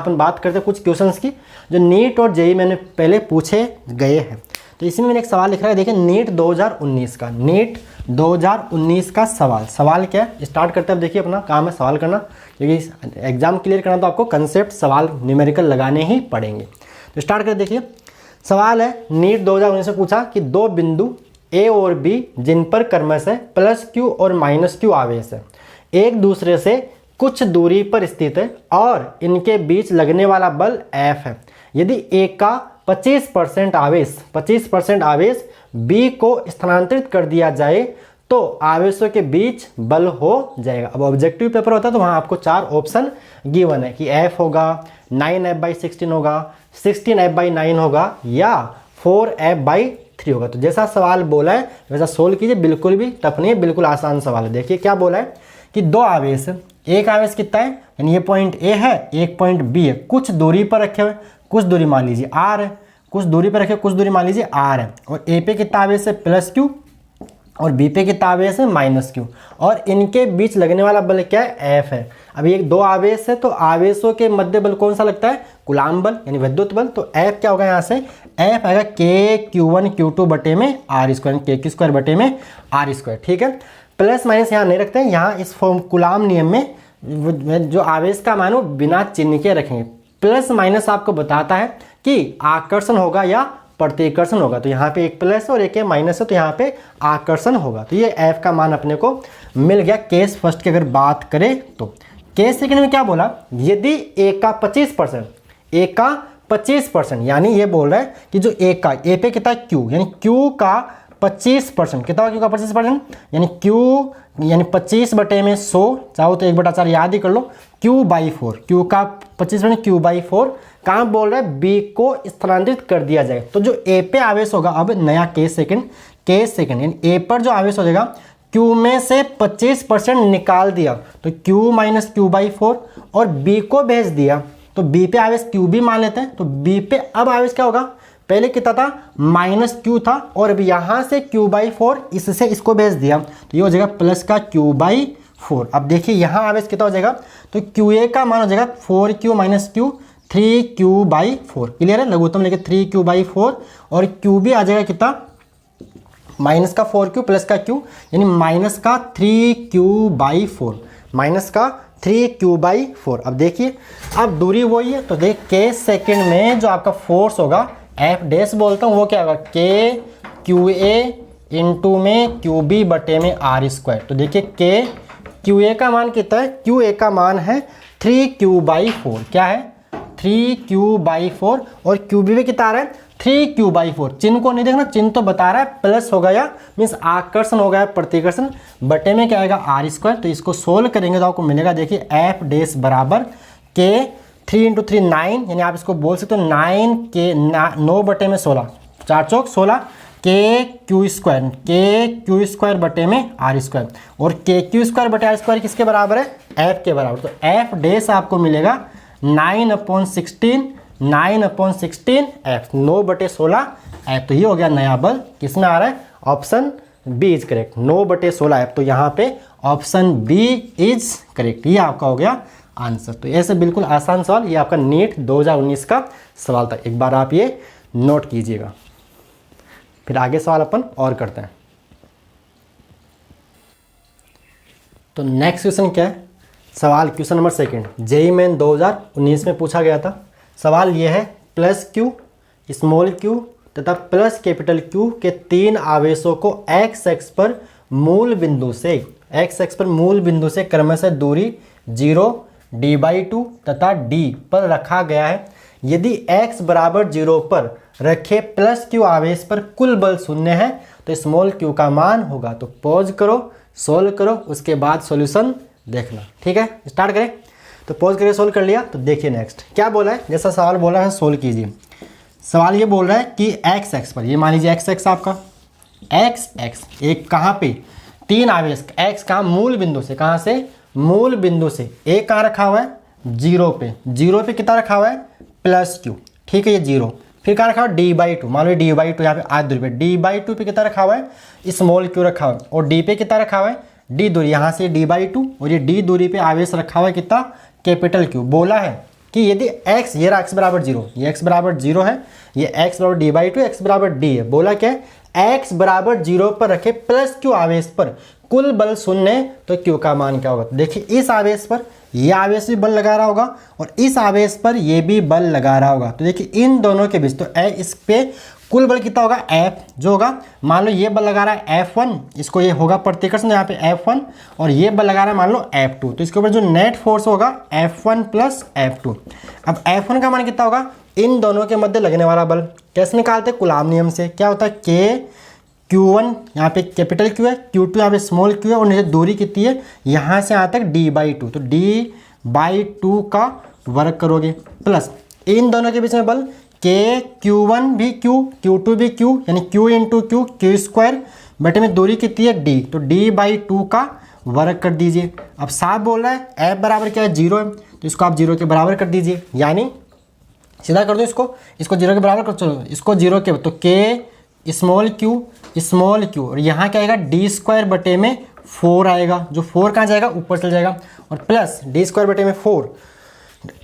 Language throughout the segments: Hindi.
अपन बात करते हैं कुछ क्वेश्चंस की जो नीट और जेईई मैंने पहले पूछे गए हैं। तो इसमें मैंने एक सवाल लिख रहा है, देखिए नीट 2019 का सवाल क्या है, स्टार्ट करते हैं। अब देखिए अपना काम है सवाल करना, क्योंकि एग्जाम क्लियर करना तो आपको कंसेप्ट सवाल न्यूमेरिकल लगाने ही पड़ेंगे। तो स्टार्ट कर देखिए, सवाल है नीट 2019 में पूछा कि दो बिंदु ए और बी जिन पर क्रमशः +q और -q आवेश है, एक दूसरे से कुछ दूरी पर स्थित है और इनके बीच लगने वाला बल F है। यदि A का 25% आवेश B को स्थानांतरित कर दिया जाए तो आवेशों के बीच बल हो जाएगा। अब ऑब्जेक्टिव पेपर होता है तो वहाँ आपको 4 ऑप्शन गिवन है कि F होगा, 9F/16 होगा, 16F/9 होगा या 4F/3 होगा। तो जैसा सवाल बोला है वैसा सोल्व कीजिए, बिल्कुल भी टफ नहीं है, बिल्कुल आसान सवाल है। देखिए क्या बोला है कि दो आवेश, एक आवेश कितना है, यानी ये पॉइंट ए है, एक पॉइंट बी है, कुछ दूरी पर रखे हुए, कुछ दूरी मान लीजिए आर है, कुछ दूरी पर रखे कुछ दूरी मान लीजिए आर है, और ए पे कितना आवेश है +q और बी पे कितना आवेश है -q, और इनके बीच लगने वाला बल क्या है, F है। अब ये दो आवेश है तो आवेशों के मध्य बल कौन सा लगता है, कूलाम बल यानी विद्युत बल। तो F क्या होगा यहाँ से, F आएगा KQ1Q2 बटे में R², KQ² बटे में R²। ठीक है, प्लस माइनस यहाँ नहीं रखते हैं, यहाँ इस कूलाम नियम में जो आवेश का मान वो बिना चिन्ह के रखेंगे। प्लस माइनस आपको बताता है कि आकर्षण होगा या प्रतिकर्षण होगा। तो यहाँ पे एक प्लस और एक माइनस है तो यहाँ पे आकर्षण होगा। तो ये F का मान अपने को मिल गया केस फर्स्ट की अगर बात करें तो। केस सेकंड में क्या बोला, यदि A का 25% यानी ये बोल रहा है कि जो A पे कितना Q यानी Q का 25%, कितना होगा Q का 25%, यानी Q यानी 25 बटे में 100, चाहो तो 1/4 याद ही कर लो, Q/4, Q का 25% Q/4 कहाँ बोल रहा है, B को स्थानांतरित कर दिया जाए। तो जो A पे आवेश होगा, अब नया केस सेकंड यानी A पर जो आवेश हो जाएगा, Q में से 25% निकाल दिया तो Q - Q/4 और B को भेज दिया तो B पे आवेश Q भी मान लेते हैं। तो B पे अब आवेश क्या होगा, पहले कितना था -q था और अब यहाँ से Q/4 इससे इसको भेज दिया तो ये हो जाएगा प्लस का Q/4। अब देखिए यहाँ आवेश कितना हो जाएगा, तो QA का मान हो जाएगा 4Q - Q 3Q/4। क्लियर है, लघुत्तम लेके 3Q/4 और Q भी आ जाएगा कितना, माइनस का 4Q प्लस का Q यानी माइनस का 3Q/4। अब देखिए अब दूरी वही है तो देख केस सेकंड में जो आपका फोर्स होगा F डैश बोलता हूँ वो क्या होगा, KQA इंटू में QB बटे में R²। तो देखिए QA का मान कितना है, QA का मान है 3Q/4, क्या है 3Q/4 और QB में कितना आ रहा है 3Q/4। चिन्ह को नहीं देखना, चिन्ह तो बता रहा है प्लस हो गया मीन्स आकर्षण हो गया प्रतिकर्षण, बटे में क्या आएगा R²। तो इसको सोल्व करेंगे तो आपको मिलेगा, देखिए F डैश बराबर K 3 × 3 9 यानी आप इसको बोल सकते हो 9 बटे में 16, 4 चौक 16 KQ² बटे में R² और KQ² बटे R² किसके बराबर है, F के बराबर। तो F डैश आपको मिलेगा 9/16 F, 9/16 F। तो ये हो गया नया बल, किसमें आ रहा है, option B is correct, 9/16 F। तो यहाँ पे ऑप्शन बी इज करेक्ट, ये आपका हो गया आंसर। तो ऐसे बिल्कुल आसान सवाल, ये आपका नीट 2019 का सवाल था, एक बार आप ये नोट कीजिएगा। फिर आगे सवाल अपन और करते हैं। तो नेक्स्ट क्वेश्चन क्या है, सवाल question number second, JEE main 2019 में पूछा गया था। सवाल ये है +q, q तथा +Q के 3 आवेशों को x अक्ष पर मूल बिंदु से क्रमशः दूरी 0, d/2 तथा d पर रखा गया है। यदि x बराबर 0 पर रखे +q आवेश पर कुल बल 0 है तो q का मान होगा। तो पॉज करो, सोल्व करो, उसके बाद सॉल्यूशन देखना। ठीक है, स्टार्ट करें। तो पॉज करके सोल्व कर लिया तो देखिए नेक्स्ट क्या बोला है, जैसा सवाल बोला है सोल्व कीजिए। सवाल ये बोल रहा है कि x अक्ष पर, ये मान लीजिए x अक्ष आपका, x अक्ष एक कहाँ पे, 3 आवेश x का मूल बिंदु से, कहाँ से, मूल बिंदु से, एक कहाँ रखा हुआ है 0 पे कितना रखा हुआ है +q। ठीक है, ये 0, फिर कहाँ रखा हुआ है d/2, मान लो d/2 यहाँ पे आध दूरी पे, d/2 पे कितना रखा हुआ है q रखा हुआ है और d पे कितना रखा हुआ है d दूरी, यहाँ से d/2 और ये d दूरी पे आवेश रखा हुआ है कितना Q। बोला है कि यदि x, ये रहा x बराबर 0, ये x बराबर 0 है, ये x बराबर d/2, x बराबर d है। बोला क्या है, x बराबर 0 पर रखे प्लस q आवेश पर कुल बल 0 है तो q का मान क्या होगा। तो देखिए इस आवेश पर ये आवेश भी बल लगा रहा होगा और इस आवेश पर ये भी बल लगा रहा होगा। तो देखिए इन दोनों के बीच, तो इस पे कुल बल कितना होगा, F जो होगा, मान लो ये बल लगा रहा है F1, इसको ये होगा प्रतिकर्षण यहाँ पे F1, और ये बल लगा रहा है मान लो F2, तो इसके ऊपर जो नेट फोर्स होगा F1 प्लस F2। अब F1 का मान कितना होगा, इन दोनों के मध्य लगने वाला बल कैसे निकालते हैं, कूलाम नियम से। क्या होता है, K Q1 यहाँ पे कैपिटल Q है, Q2 यहाँ पे स्मॉल q है, और नीचे दूरी कितनी है यहाँ से यहाँ तक d/2, तो d/2 का वर्ग करोगे प्लस इन दोनों के बीच में बल K Q1 भी Q, Q2 भी Q, यानी Q into Q, Q square बटे में दूरी कितनी है d, तो d/2 का वर्ग कर दीजिए। अब साफ बोल रहा है f बराबर क्या है, 0 है, तो इसको आप 0 के बराबर कर दीजिए, यानी सीधा कर दो इसको 0 के बराबर कर, चलो इसको 0 के, तो K स्मॉल q और यहाँ क्या आएगा d² बटे में 4 आएगा, जो 4 कहाँ जाएगा, ऊपर चल जाएगा, और प्लस d² बटे में 4।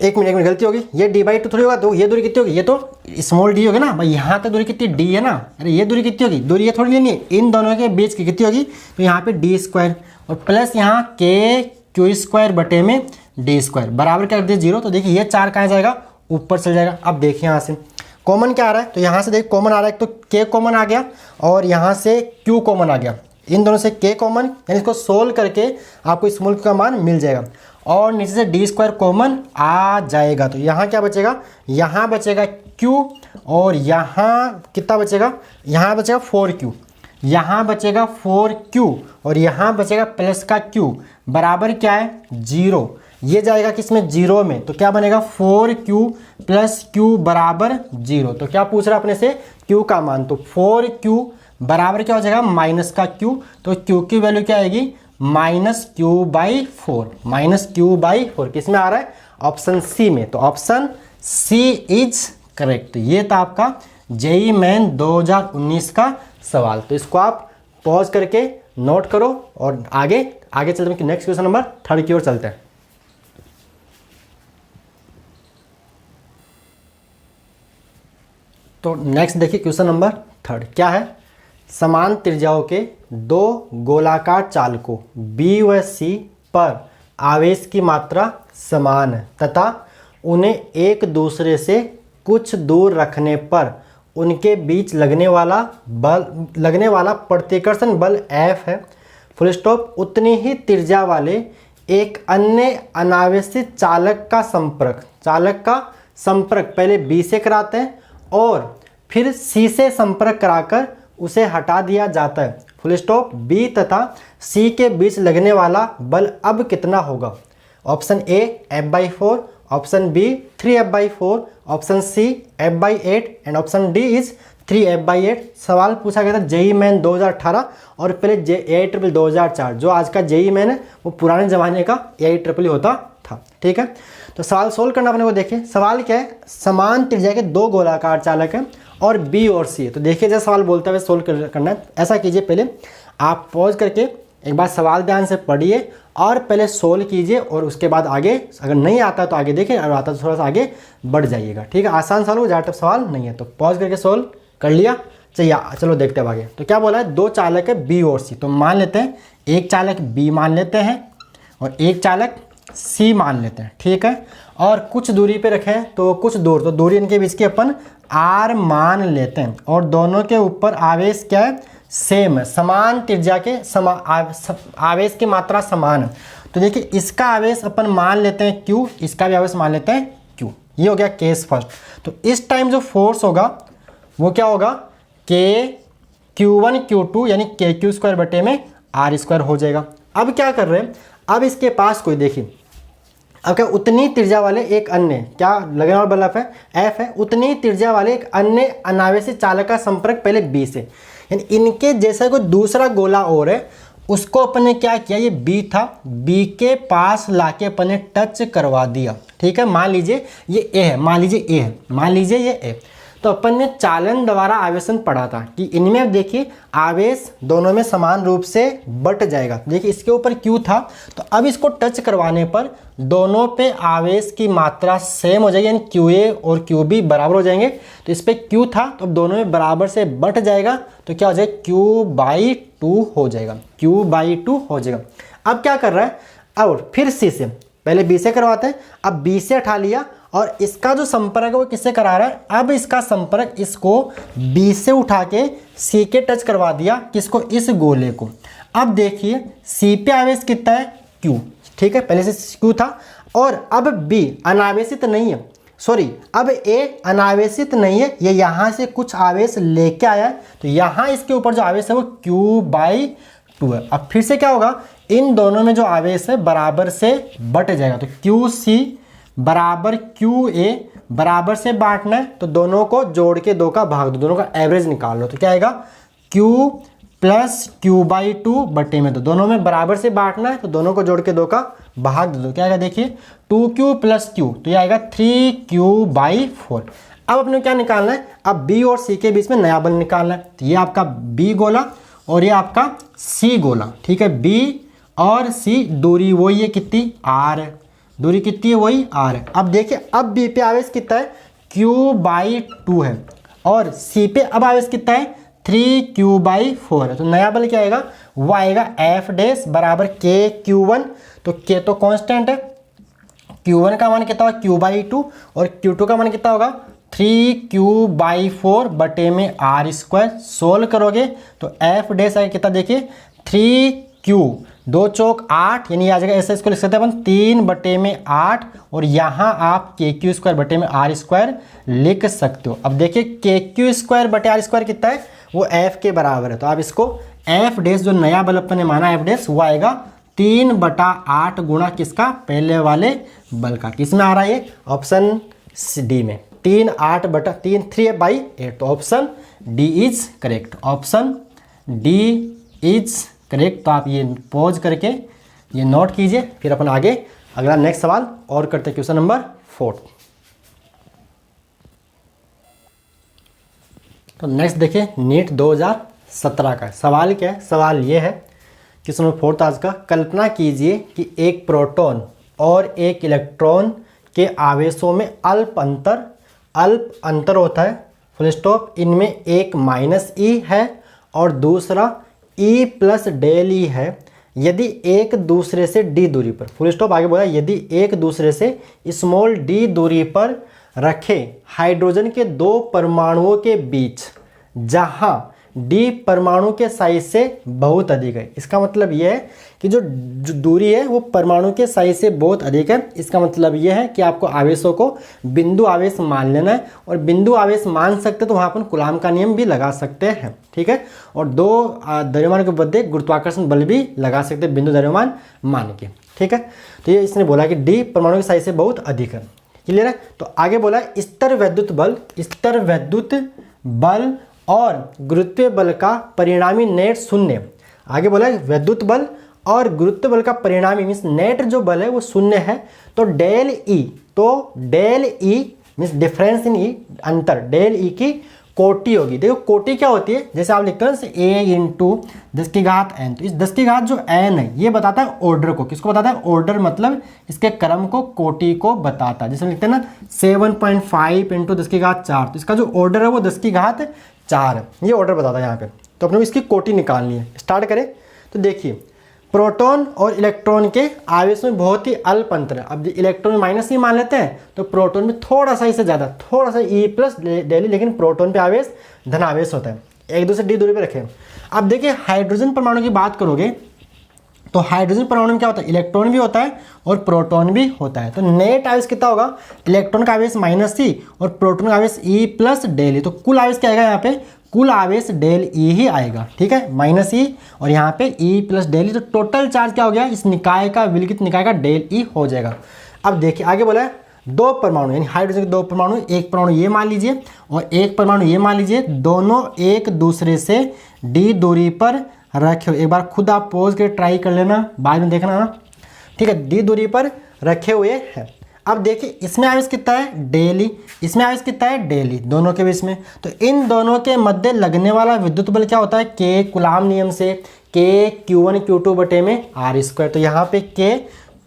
एक मिनट गलती होगी, ये d/2 थोड़ी होगा, तो ये दूरी कितनी होगी, ये तो स्मॉल d होगी ना भाई, यहाँ तक दूरी कितनी d है ना, अरे ये दूरी कितनी होगी, दूरी ये थोड़ी लेनी है, इन दोनों के बीच की कितनी होगी, तो यहाँ पे d² और प्लस यहाँ Q² बटे में d² बराबर क्या कर दिया 0। तो देखिए ये 4 कहाँ जाएगा, ऊपर चल जाएगा। अब देखिए यहाँ से कॉमन क्या आ रहा है, तो यहाँ से देखिए कॉमन आ रहा है, तो K कॉमन आ गया और यहाँ से Q कॉमन आ गया, इन दोनों से K कॉमन, यानी इसको सोल्व करके आपको स्मॉल q का मान मिल जाएगा, और नीचे से d² कॉमन आ जाएगा। तो यहाँ क्या बचेगा, यहाँ बचेगा Q, और यहाँ कितना बचेगा, यहाँ बचेगा 4Q, यहाँ बचेगा 4Q, और यहाँ बचेगा प्लस का Q बराबर क्या है 0, ये जाएगा किसमें 0 में, तो क्या बनेगा 4Q प्लस Q बराबर 0। तो क्या पूछ रहा है अपने से, Q का मान, तो 4Q बराबर क्या हो जाएगा माइनस का Q, तो Q की वैल्यू क्या आएगी -Q/4, -Q/4 किस में आ रहा है, ऑप्शन सी में, तो ऑप्शन सी इज करेक्ट। तो ये था आपका जेईई मेन 2019 का सवाल। तो इसको आप पॉज करके नोट करो और आगे चलते हैं नेक्स्ट क्वेश्चन नंबर 3 की ओर चलते हैं। तो नेक्स्ट देखिए क्वेश्चन नंबर 3 क्या है, समान त्रिज्याओं के दो गोलाकार चालकों B व C पर आवेश की मात्रा समान है तथा उन्हें एक दूसरे से कुछ दूर रखने पर उनके बीच लगने वाला प्रतिकर्षण बल F है, फुल स्टॉप। उतनी ही त्रिज्या वाले एक अन्य अनावेशित चालक का संपर्क पहले B से कराते हैं और फिर C से संपर्क कराकर उसे हटा दिया जाता है, फुल स्टॉप। B तथा C के बीच लगने वाला बल अब कितना होगा, option A F/4, option B 3F/4, option C F/8 and option D is 3F/8। सवाल पूछा गया था जेईई मेन 2018 और पहले AIEEE 2004, जो आज का जेईई मेन है वो पुराने ज़माने का AIEEE होता था, ठीक है। तो सवाल सोल्व करना अपने को, देखिए सवाल क्या है, समान त्रिज्या के दो गोलाकार चालक हैं और B और C है। तो देखिए जैसे सवाल बोलते हुए सोल्व करना है, ऐसा कीजिए, पहले आप पॉज करके एक बार सवाल ध्यान से पढ़िए और पहले सोल्व कीजिए और उसके बाद आगे, अगर नहीं आता तो आगे देखिए, अगर आता तो थोड़ा सा आगे बढ़ जाइएगा, ठीक है। आसान सवाल हो, ज़्यादा टफ सवाल नहीं है। तो पॉज करके सोल्व कर लिया, चाहिए चलो देखते हैं आगे। तो क्या बोला है, दो चालक है B और C, तो मान लेते हैं एक चालक B मान लेते हैं और एक चालक C मान लेते हैं, ठीक है। और कुछ दूरी पे रखें तो कुछ दूर, तो दूरी इनके बीच की अपन R मान लेते हैं और दोनों के ऊपर आवेश क्या है, सेम है, समान त्रिज्या के आवेश की मात्रा समान है। तो देखिए इसका आवेश अपन मान लेते हैं Q, इसका भी आवेश मान लेते हैं Q, ये हो गया केस फर्स्ट। तो इस टाइम जो फोर्स होगा वो क्या होगा, Q1 Q2 यानी KQ² बटे में R² हो जाएगा। अब क्या कर रहे हैं, अब इसके पास कोई, देखिए अब क्या, उतनी त्रिज्या वाले एक अन्य, क्या लगने वाला बल F है, उतनी त्रिज्या वाले एक अन्य अनावेशित चालक का संपर्क पहले B से, यानी इनके जैसा कोई दूसरा गोला और है, उसको अपन ने क्या किया, ये B था, B के पास लाके अपन ने टच करवा दिया, ठीक है। मान लीजिए ये A है, मान लीजिए A है, मान लीजिए ये A। तो अपन ने चालन द्वारा आवेशन पढ़ा था कि इनमें अब देखिए आवेश दोनों में समान रूप से बट जाएगा। देखिए इसके ऊपर Q था, तो अब इसको टच करवाने पर दोनों पे आवेश की मात्रा सेम हो जाएगी, यानी QA और QB बराबर हो जाएंगे। तो इस पर Q था, तो अब दोनों में बराबर से बट जाएगा, तो क्या हो जाएगा, Q/2 हो जाएगा, Q/2 हो जाएगा। अब क्या कर रहा है, और फिर C से, पहले B से करवाते हैं, अब B से उठा लिया और इसका जो संपर्क है वो किससे करा रहा है, अब इसका संपर्क इसको B से उठा के C के टच करवा दिया, किसको, इस गोले को। अब देखिए C पे आवेश कितना है, Q, ठीक है, पहले से Q था, और अब B अनावेशित नहीं है, सॉरी अब A अनावेशित नहीं है, ये यहाँ से कुछ आवेश लेके आया है, तो यहाँ इसके ऊपर जो आवेश है वो Q/2 है। अब फिर से क्या होगा, इन दोनों में जो आवेश है बराबर से बट जाएगा, तो QC बराबर QA बराबर से बांटना है, तो दोनों को जोड़ के 2 का भाग दो, दोनों का एवरेज निकाल लो, तो क्या आएगा, Q प्लस Q/2 बटे में, तो दोनों में बराबर से बांटना है, तो दोनों को जोड़ के 2 का भाग दे दो, क्या आएगा, देखिए 2Q प्लस Q, तो ये आएगा 3Q/4। अब अपने क्या निकालना है, अब B और C के बीच में नया बल निकालना है, तो ये आपका B गोला और ये आपका C गोला, ठीक है, B और C दूरी वही है, कितनी, R है, दूरी कितनी है, वही R है। अब देखिए अब B पे आवेश कितना है, Q/2 है, और C पे अब आवेश कितना है, 3Q/4 है, तो नया बल क्या आएगा, वो आएगा F' बराबर KQ1, तो K तो कांस्टेंट है, Q1 का मान कितना होगा, Q/2, और Q2 का मान कितना होगा, 3Q/4 बटे में R²। सोल्व करोगे तो F' आएगा कितना, देखिए 3Q 2 चौक 8, यानी आ जाएगा, ऐसे इसको लिख सकते हैं अपन 3 बटे में 8, और यहाँ आप KQ² बटे में R² लिख सकते हो। अब देखिए KQ² बटे R² कितना है, वो F के बराबर है, तो आप इसको F' जो नया बल अपन ने माना F' वो आएगा 3/8 गुणा किसका, पहले वाले बल का। किस में आ रहा है ये, ऑप्शन डी में, 3/8, तो option D is correct, option D is correct. तो आप ये पॉज करके ये नोट कीजिए, फिर अपन आगे अगला नेक्स्ट सवाल और करते हैं, क्वेश्चन नंबर 4। तो नेक्स्ट देखिए नीट 2017 का सवाल क्या है, सवाल ये है क्वेश्चन नंबर 4 आज का, कल्पना कीजिए कि एक प्रोटॉन और एक इलेक्ट्रॉन के आवेशों में अल्प अंतर होता है, फुल स्टॉप, इनमें एक -E है और दूसरा E+ΔE है, यदि एक दूसरे से d दूरी पर, फुल स्टॉप, आगे बोला यदि एक दूसरे से स्मॉल d दूरी पर रखे हाइड्रोजन के 2 परमाणुओं के बीच जहां d परमाणु के साइज से बहुत अधिक है। इसका मतलब यह है कि जो दूरी है वो परमाणु के साइज से बहुत अधिक है। इसका मतलब यह है कि आपको आवेशों को बिंदु आवेश मान लेना है, और बिंदु आवेश मान सकते तो वहाँ अपन कूलाम का नियम भी लगा सकते हैं, ठीक है, और 2 द्रव्यमान के बदले गुरुत्वाकर्षण बल भी लगा सकते हैं बिंदु द्रव्यमान मान के, ठीक है। तो ये इसने बोला कि d परमाणु के साइज से बहुत अधिक है, क्लियर है। तो आगे बोला स्तर वैद्युत बल और गुरुत्वीय बल का परिणामी नेट शून्य। आगे बोला वैद्युत बल और गुरुत्व बल का परिणामी मीन्स नेट जो बल है वो शून्य है, तो del e means difference in e, अंतर, डेल ई की कोटि होगी। देखो कोटि क्या होती है, जैसे आप लिखते हैं a × 10⁻n, तो इस 10⁻, जो n है ये बताता है ऑर्डर को, किसको बताता है, ऑर्डर मतलब इसके क्रम को, कोटि को बताता है। जैसे लिखते हैं ना 7.5 × 10⁻4, तो इसका जो ऑर्डर है वो 10⁻4 है, ये ऑर्डर बताता है यहाँ पे। तो अपने इसकी कोटि निकालनी है। स्टार्ट करें तो देखिए प्रोटॉन और इलेक्ट्रॉन के आवेश में बहुत ही अल्प अंतर है। अब इलेक्ट्रॉन में -E मान लेते हैं, तो प्रोटॉन में थोड़ा सा इससे ज़्यादा, थोड़ा सा E+ΔE, लेकिन प्रोटॉन पे आवेश धनावेश होता है। एक दूसरे d दूरी पे रखें। अब देखिए हाइड्रोजन परमाणु की बात करोगे तो हाइड्रोजन परमाणु में क्या होता है, इलेक्ट्रॉन भी होता है और प्रोटॉन भी होता है। तो नेट आवेश कितना होगा, इलेक्ट्रॉन का आवेश -E और प्रोटॉन का आवेश E+ΔE, तो कुल आवेश क्या आएगा, यहाँ पे कुल आवेश ΔE ही आएगा, ठीक है, -E और यहाँ पे E+ΔE, तो टोटल चार्ज क्या हो गया, इस निकाय का, विलगित निकाय का ΔE हो जाएगा। अब देखिए आगे बोला है 2 परमाणु, यानी हाइड्रोजन के 2 परमाणु, एक परमाणु ये मान लीजिए और एक परमाणु ये मान लीजिए, दोनों एक दूसरे से d दूरी पर रखे हुए, एक बार खुद आप पोज के ट्राई कर लेना, बाद में देखना ना, ठीक है, d दूरी पर रखे हुए हैं। अब देखिए इसमें आवेश कितना है डेली, इसमें आवेश कितना है डेली, दोनों के बीच में। तो इन दोनों के मध्य लगने वाला विद्युत बल क्या होता है के कूलाम नियम से के Q1 Q2 बटे में आर स्क्वायर। तो यहाँ पे के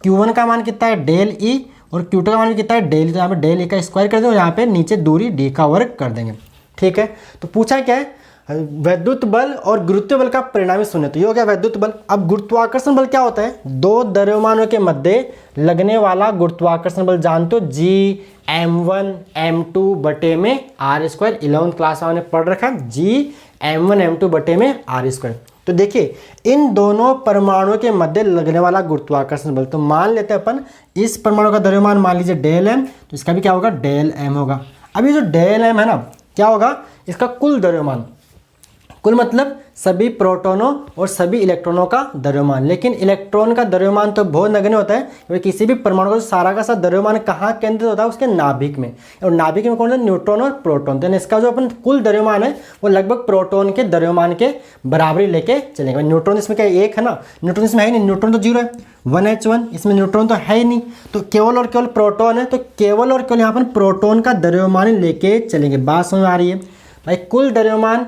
Q1 का मान कितना है डेल ई और Q2 का मान भी कितना है डेल, तो यहाँ पे डेल ई का स्क्वायर कर देंगे और यहाँ पे नीचे दूरी डी का वर्ग कर देंगे। ठीक है, तो पूछा क्या है वैद्युत बल और गुरुत्वीय बल का परिणामी शून्य। तो ये हो गया वैद्युत बल। अब गुरुत्वाकर्षण बल क्या होता है, दो द्रव्यमानों के मध्य लगने वाला गुरुत्वाकर्षण बल जानते हो जी m1 m2 बटे में आर स्क्वायर। 11th क्लास में पढ़ रखा है जी m1 m2 बटे में आर स्क्वायर। तो देखिए इन दोनों परमाणुओं के मध्य लगने वाला गुरुत्वाकर्षण बल, तो मान लेते हैं अपन इस परमाणु का द्रव्यमान मान लीजिए डेल एम, तो इसका भी क्या होगा डेल एम होगा। अब ये जो डेल एम है ना क्या होगा, इसका कुल द्रव्यमान, कुल मतलब सभी प्रोटॉनों और सभी इलेक्ट्रॉनों का द्रव्यमान। लेकिन इलेक्ट्रॉन का द्रव्यमान तो बहुत नगण्य होता है, क्योंकि किसी भी परमाणु का सारा का सारा द्रव्यमान कहाँ केंद्रित होता है, उसके नाभिक में। और नाभिक में कौन है, न्यूट्रॉन और प्रोटॉन। तो इसका जो अपन कुल द्रव्यमान है वो लगभग प्रोटॉन के द्रव्यमान के बराबरी लेके चलेंगे। न्यूट्रॉन इसमें क्या एक है ना, न्यूट्रॉन इसमें है नहीं, न्यूट्रॉन तो 0 है, 1h1, इसमें न्यूट्रॉन तो है ही नहीं, तो केवल और केवल प्रोटॉन है। तो केवल और केवल यहाँ पर प्रोटॉन का द्रव्यमान लेके चलेंगे। बात समझ में आ रही है भाई। कुल द्रव्यमान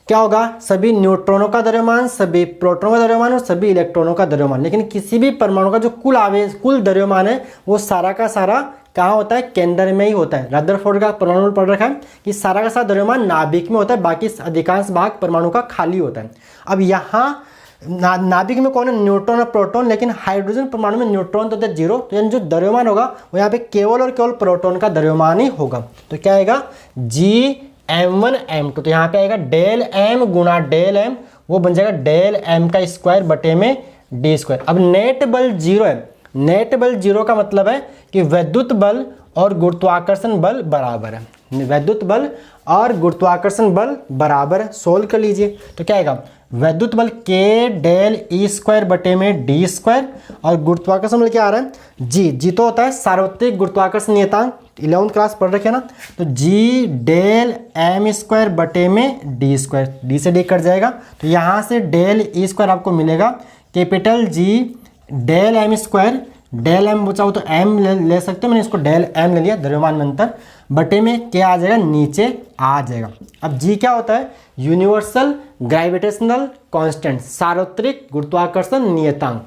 क्या होगा, सभी न्यूट्रॉनों का द्रव्यमान, सभी प्रोटॉनों का द्रव्यमान और सभी इलेक्ट्रॉनों का द्रव्यमान। लेकिन किसी भी परमाणु का जो कुल आवेश, कुल द्रव्यमान है वो सारा का सारा कहाँ होता है, केंद्र में ही होता है। रदरफोर्ड का परमाणु पढ़ रखा है कि सारा का सारा द्रव्यमान नाभिक में होता है, बाकी अधिकांश भाग परमाणु का खाली होता है। अब यहाँ नाभिक में कौन है, न्यूट्रॉन और प्रोटॉन। लेकिन हाइड्रोजन परमाणु में न्यूट्रॉन तो होता है 0, तो यानी जो द्रव्यमान होगा वो यहाँ पे केवल और केवल प्रोटॉन का द्रव्यमान ही होगा। तो क्या आएगा जी m1 m2, तो यहाँ पे आएगा डेल m गुणा डेल m, वो बन जाएगा डेल m का स्क्वायर बटे में d स्क्वायर। अब नेट बल 0 है, नेट बल 0 का मतलब है कि वैद्युत बल और गुरुत्वाकर्षण बल बराबर है। वैद्युत बल और गुरुत्वाकर्षण बल बराबर है, सोल्व कर लीजिए। तो क्या आएगा वैद्युत बल के डेल ई स्क्वायर बटे में डी स्क्वायर, और गुरुत्वाकर्षण बल क्या आ रहा है जी, जी तो होता है सार्वत्रिक गुरुत्वाकर्षण नियतांक, 11th क्लास पढ़ रखे ना। तो जी डेल एम स्क्वायर बटे में डी स्क्वायर, डी से डी कट जाएगा, तो यहाँ से डेल ई स्क्वायर आपको मिलेगा capital G del m square, del m बचाओ तो एम ले सकते हो, मैंने इसको डेल एम ले लिया, द्रव्यमान में अंतर, बटे में क्या आ जाएगा नीचे आ जाएगा। अब जी क्या होता है, यूनिवर्सल ग्रेविटेशनल कांस्टेंट, सार्वत्रिक गुरुत्वाकर्षण नियतांक।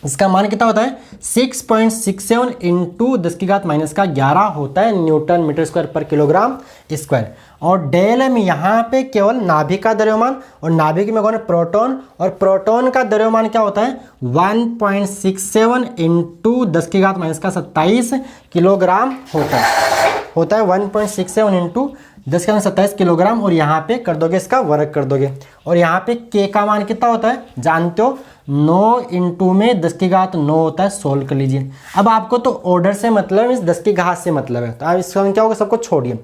इसका मान कितना होता है 6.67 इंटू 10⁻⁻11 होता है न्यूटन मीटर स्क्वायर पर किलोग्राम स्क्वायर। और डेल एम यहाँ पे केवल नाभिक का द्रव्यमान, और नाभिक में कौन है प्रोटॉन, और प्रोटॉन का द्रव्यमान क्या होता है 1.67 इंटू 10⁻27 किलोग्राम होता है 1.67 इंटू 10⁻27 किलोग्राम। और यहाँ पे कर दोगे इसका वर्ग कर दोगे, और यहाँ पे के का मान कितना होता है जानते हो 9 इंटू में 10⁻9 होता है, सोल्व कर लीजिए। अब आपको तो ऑर्डर से मतलब है, 10 की घात से मतलब है, तो अब इसका क्या होगा सबको छोड़िए।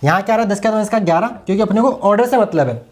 यहाँ क्या आ रहा है 10⁻11 क्योंकि अपने को ऑर्डर से मतलब है,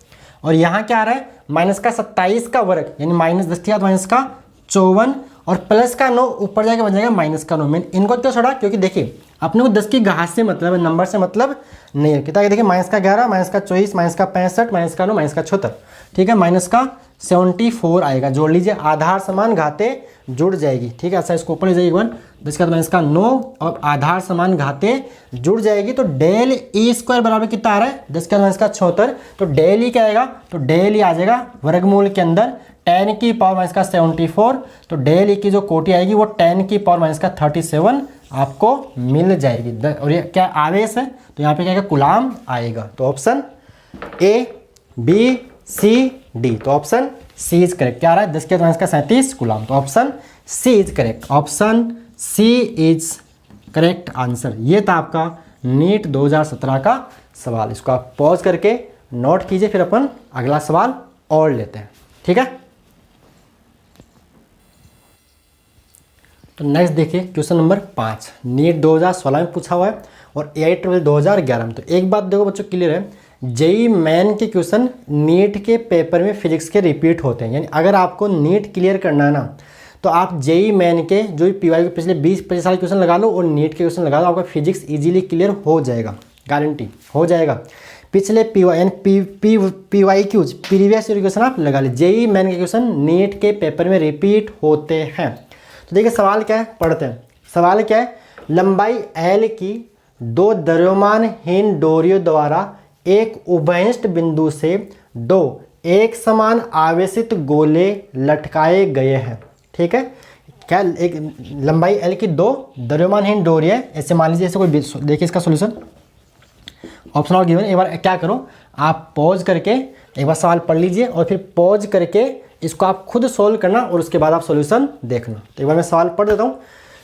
और यहाँ क्या आ रहा है -27 का वर्ग यानी -10⁻54, और प्लस का 9 ऊपर जाके बन जाएगा -9। मैंने इनको क्यों छोड़ा, क्योंकि देखिए अपने को 10 की घात से मतलब है, नंबर से मतलब नहीं है। कितना देखिए -11, -24, -65, -9, -74, ठीक है, -74 आएगा, जोड़ लीजिए, आधार समान घातें जुड़ जाएगी। ठीक है, अच्छा इसको ऊपर ले जाइए 1, 10⁻9 और आधार समान घातें जुड़ जाएगी। तो डेल ई स्क्वायर बराबर कितना आ रहा है 10⁻74, तो डेल ई क्या आएगा, तो डेल ई आ जाएगा वर्गमूल के अंदर 10 की पावर -74, तो डेल ई की जो कोटि आएगी वो 10 की पावर -37 आपको मिल जाएगी। और ये क्या आवेश है, तो यहाँ पे क्या कूलाम आएगा। तो option A B C D, तो ऑप्शन सी इज करेक्ट। क्या आ रहा है 10⁻37 कूलाम, तो option C is correct, option C is correct answer. ये था आपका नीट 2017 का सवाल। इसको आप पॉज करके नोट कीजिए, फिर अपन अगला सवाल और लेते हैं। ठीक है, तो नेक्स्ट देखिए क्वेश्चन नंबर 5, नीट 2016 में पूछा हुआ है और AITREE 2011 में। तो एक बात देखो बच्चों क्लियर है, जेई मेन के क्वेश्चन नीट के पेपर में फिजिक्स के रिपीट होते हैं। यानी अगर आपको नीट क्लियर करना है ना, तो आप जेई मेन के जो भी PY के पिछले 20-25 साल क्वेश्चन लगा लो और नीट के क्वेश्चन लगा लो, आपका फिजिक्स इजीली क्लियर हो जाएगा, गारंटी हो जाएगा। पिछले PY यानी PYQs प्रीवियस ईयर क्वेश्चन आप लगा लीजिए, जेई मेन के क्वेश्चन नीट के पेपर में रिपीट होते हैं। तो देखिए सवाल क्या है, पढ़ते हैं। सवाल क्या है, लंबाई L की दो द्रव्यमानहीन डोरियों द्वारा एक उभयनिष्ठ बिंदु से दो एक समान आवेशित गोले लटकाए गए हैं। ठीक है, क्या एक लंबाई L की दो द्रव्यमानहीन डोरी है, ऐसे मान लीजिए, ऐसे कोई देखिए इसका सॉल्यूशन ऑप्शन और गिवन। एक बार क्या करो, आप पॉज करके एक बार सवाल पढ़ लीजिए और फिर पॉज करके इसको आप खुद सोल्व करना और उसके बाद आप सॉल्यूशन देखना। तो एक बार मैं सवाल पढ़ देता हूँ,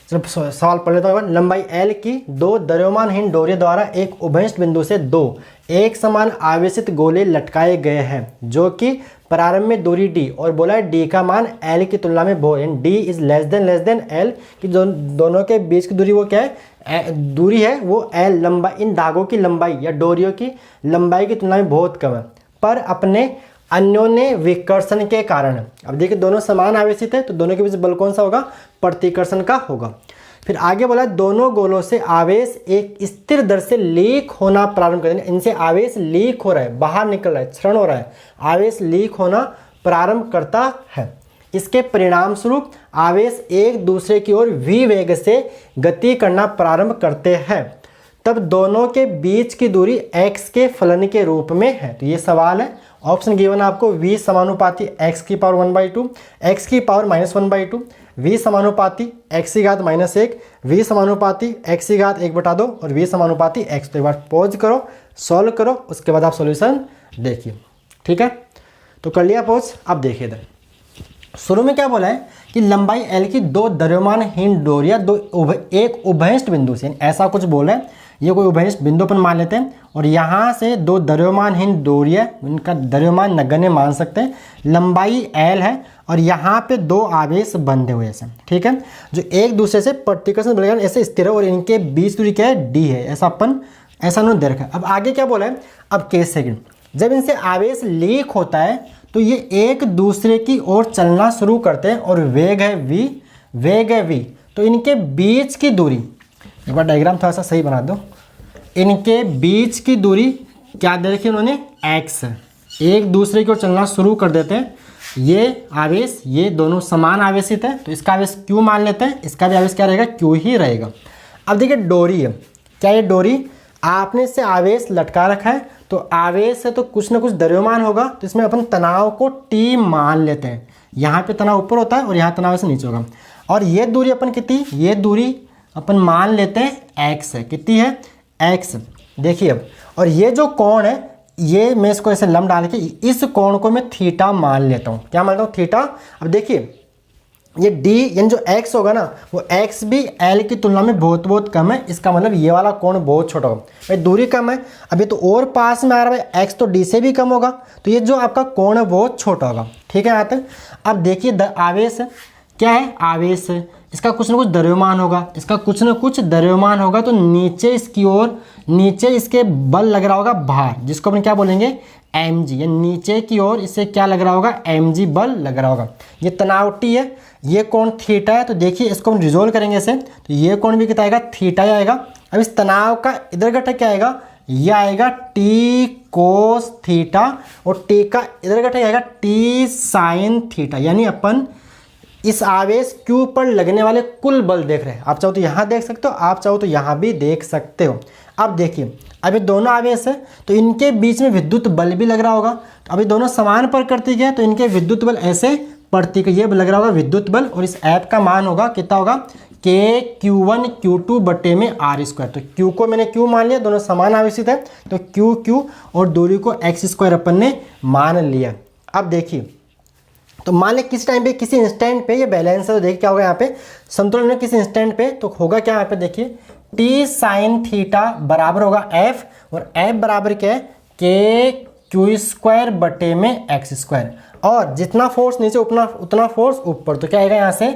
चलो सवाल पढ़ लेता हूँ। एक बार, लंबाई L की दो द्रव्यमानहीन डोरियों द्वारा एक उभयनिष्ठ बिंदु से दो एक समान आवेशित गोले लटकाए गए हैं जो कि प्रारंभ में दूरी d और बोला है d का मान L की तुलना में बहुत है, d is less than L की दोनों के बीच की दूरी वो क्या है, दूरी है वो L लंबाई, इन धागों की लंबाई या डोरियों की लंबाई की तुलना में बहुत कम है, पर अपने अन्योन्य विकर्षण के कारण। अब देखिए दोनों समान आवेशित है तो दोनों के बीच बल कौन सा होगा, प्रतिकर्षण का होगा। फिर आगे बोला दोनों गोलों से आवेश एक स्थिर दर से लीक होना प्रारंभ कर देंगे। इनसे आवेश लीक हो रहा है, बाहर निकल रहा है, क्षरण हो रहा है, आवेश लीक होना प्रारंभ करता है। इसके परिणाम स्वरूप आवेश एक दूसरे की ओर v वेग से गति करना प्रारंभ करते हैं, तब दोनों के बीच की दूरी x के फलन के रूप में है। तो ये सवाल है, ऑप्शन गिवन आपको v समानुपाती x की पावर 1/2, x की पावर -1/2, v समानुपाती x की घात -1, v समानुपाती x की घात 1/2 और v समानुपाती x। तो एक बार पॉज करो, सॉल्व करो, उसके बाद आप सॉल्यूशन देखिए। ठीक है, तो कर लिया पॉज। अब देखिए इधर शुरू में क्या बोला है कि लंबाई L की दो द्रव्यमानहीन डोरियां एक उभयनिष्ठ बिंदु से, ऐसा कुछ बोला है, ये कोई उभयनिष्ठ बिंदु पर मान लेते हैं और यहाँ से दो द्रव्यमानहीन डोरियां, इनका द्रव्यमान नगण्य मान सकते हैं, लंबाई L है और यहाँ पे दो आवेश बंधे हुए हैं। ठीक है, जो एक दूसरे से प्रतिकर्षण बल के कारण ऐसे स्थिर है और इनके बीच दूरी क्या है, d है, ऐसा अपन ऐसा उन्होंने दे रखा है। अब आगे क्या बोला है, अब केस सेकंड, जब इनसे आवेश लीक होता है तो ये एक दूसरे की ओर चलना शुरू करते हैं और वेग है v, तो इनके बीच की दूरी, एक बार डायग्राम थोड़ा सा सही बना दो, इनके बीच की दूरी क्या दे रखी है उन्होंने, x है, एक दूसरे की ओर चलना शुरू कर देते हैं। ये आवेश, ये दोनों समान आवेशित है तो इसका आवेश q मान लेते हैं, इसका भी आवेश क्या रहेगा, q ही रहेगा। अब देखिए डोरी है, क्या ये डोरी आपने इससे आवेश लटका रखा है, तो आवेश है तो कुछ ना कुछ द्रव्यमान होगा, तो इसमें अपन तनाव को T मान लेते हैं। यहाँ पे तनाव ऊपर होता है और यहाँ तनाव से नीचे होगा। और ये दूरी अपन कितनी, ये दूरी अपन मान लेते हैं x है, कितनी है, x। देखिए अब, और ये जो कोण है, ये मैं इसको ऐसे लंब डाल के इस कोण को मैं थीटा मान लेता हूँ, क्या मानता हूँ, थीटा। अब देखिए ये d यानी जो x होगा ना, वो x भी L की तुलना में बहुत कम है, इसका मतलब ये वाला कोण बहुत छोटा होगा। भाई दूरी कम है, अभी तो और पास में आ रहा है, x तो d से भी कम होगा, तो ये जो आपका कोण है बहुत छोटा होगा। ठीक है यहाँ तक। अब देखिए आवेश क्या है, आवेश है, इसका कुछ ना कुछ द्रव्यमान होगा, इसका कुछ ना कुछ द्रव्यमान होगा, तो नीचे इसकी ओर, नीचे इसके बल लग रहा होगा भार, जिसको अपन क्या बोलेंगे, mg, या नीचे की ओर इससे क्या लग रहा होगा, mg बल लग रहा होगा। ये तनाव T है, ये कोण थीटा है, तो देखिए इसको हम रिजोल्व करेंगे ऐसे, तो ये कोण भी कितना आएगा, थीटा ही आएगा। अब इस तनाव का इधर घटक क्या आएगा, ये आएगा T कोस थीटा और T का इधर घटक आएगा T साइन थीटा। यानी अपन इस आवेश Q पर लगने वाले कुल बल देख रहे हैं। आप चाहो तो यहाँ देख सकते हो, आप चाहो तो यहाँ भी देख सकते हो। अब देखिए, अभी दोनों आवेश है तो इनके बीच में विद्युत बल भी लग रहा होगा, तो अभी दोनों समान प्रकृति के हैं तो इनके विद्युत बल ऐसे प्रतीक, ये लग रहा होगा विद्युत बल, और इस ऐप का मान होगा कितना होगा, K Q1 बटे में r²। तो Q को मैंने Q मान लिया, दोनों समान आवेशित है तो Q और दूरी को x² अपन ने मान लिया। अब देखिए, तो मान लें किस टाइम पे, किसी इंस्टेंट पे ये बैलेंस है, तो देखिए क्या होगा यहाँ पे, संतुलन में किसी इंस्टेंट पे, तो होगा क्या यहाँ पे, देखिए T साइन थीटा बराबर होगा F, और F बराबर क्या है, K Q² बटे में x², और जितना फोर्स नीचे उतना फोर्स ऊपर, तो क्या आएगा यहाँ से,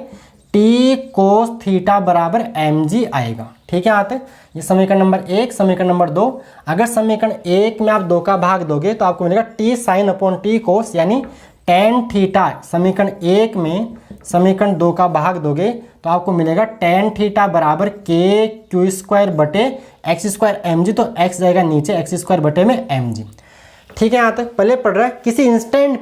T कोस थीटा बराबर mg आएगा। ठीक है यहाँ तक। ये समीकरण नंबर 1। समीकरण नंबर 2, अगर समीकरण 1 में आप 2 का भाग दोगे तो आपको मिलेगा T साइन अपॉन T कोस, यानी टेन थीटा। समीकरण 1 में समीकरण 2 का भाग दोगे तो आपको मिलेगा टेन थीटा बराबर K² बटे x² mg, तो x जाएगा नीचे, x² बटे में mg। ठीक है यहाँ तक पहले पढ़ रहा है। किसी इंस्टेंट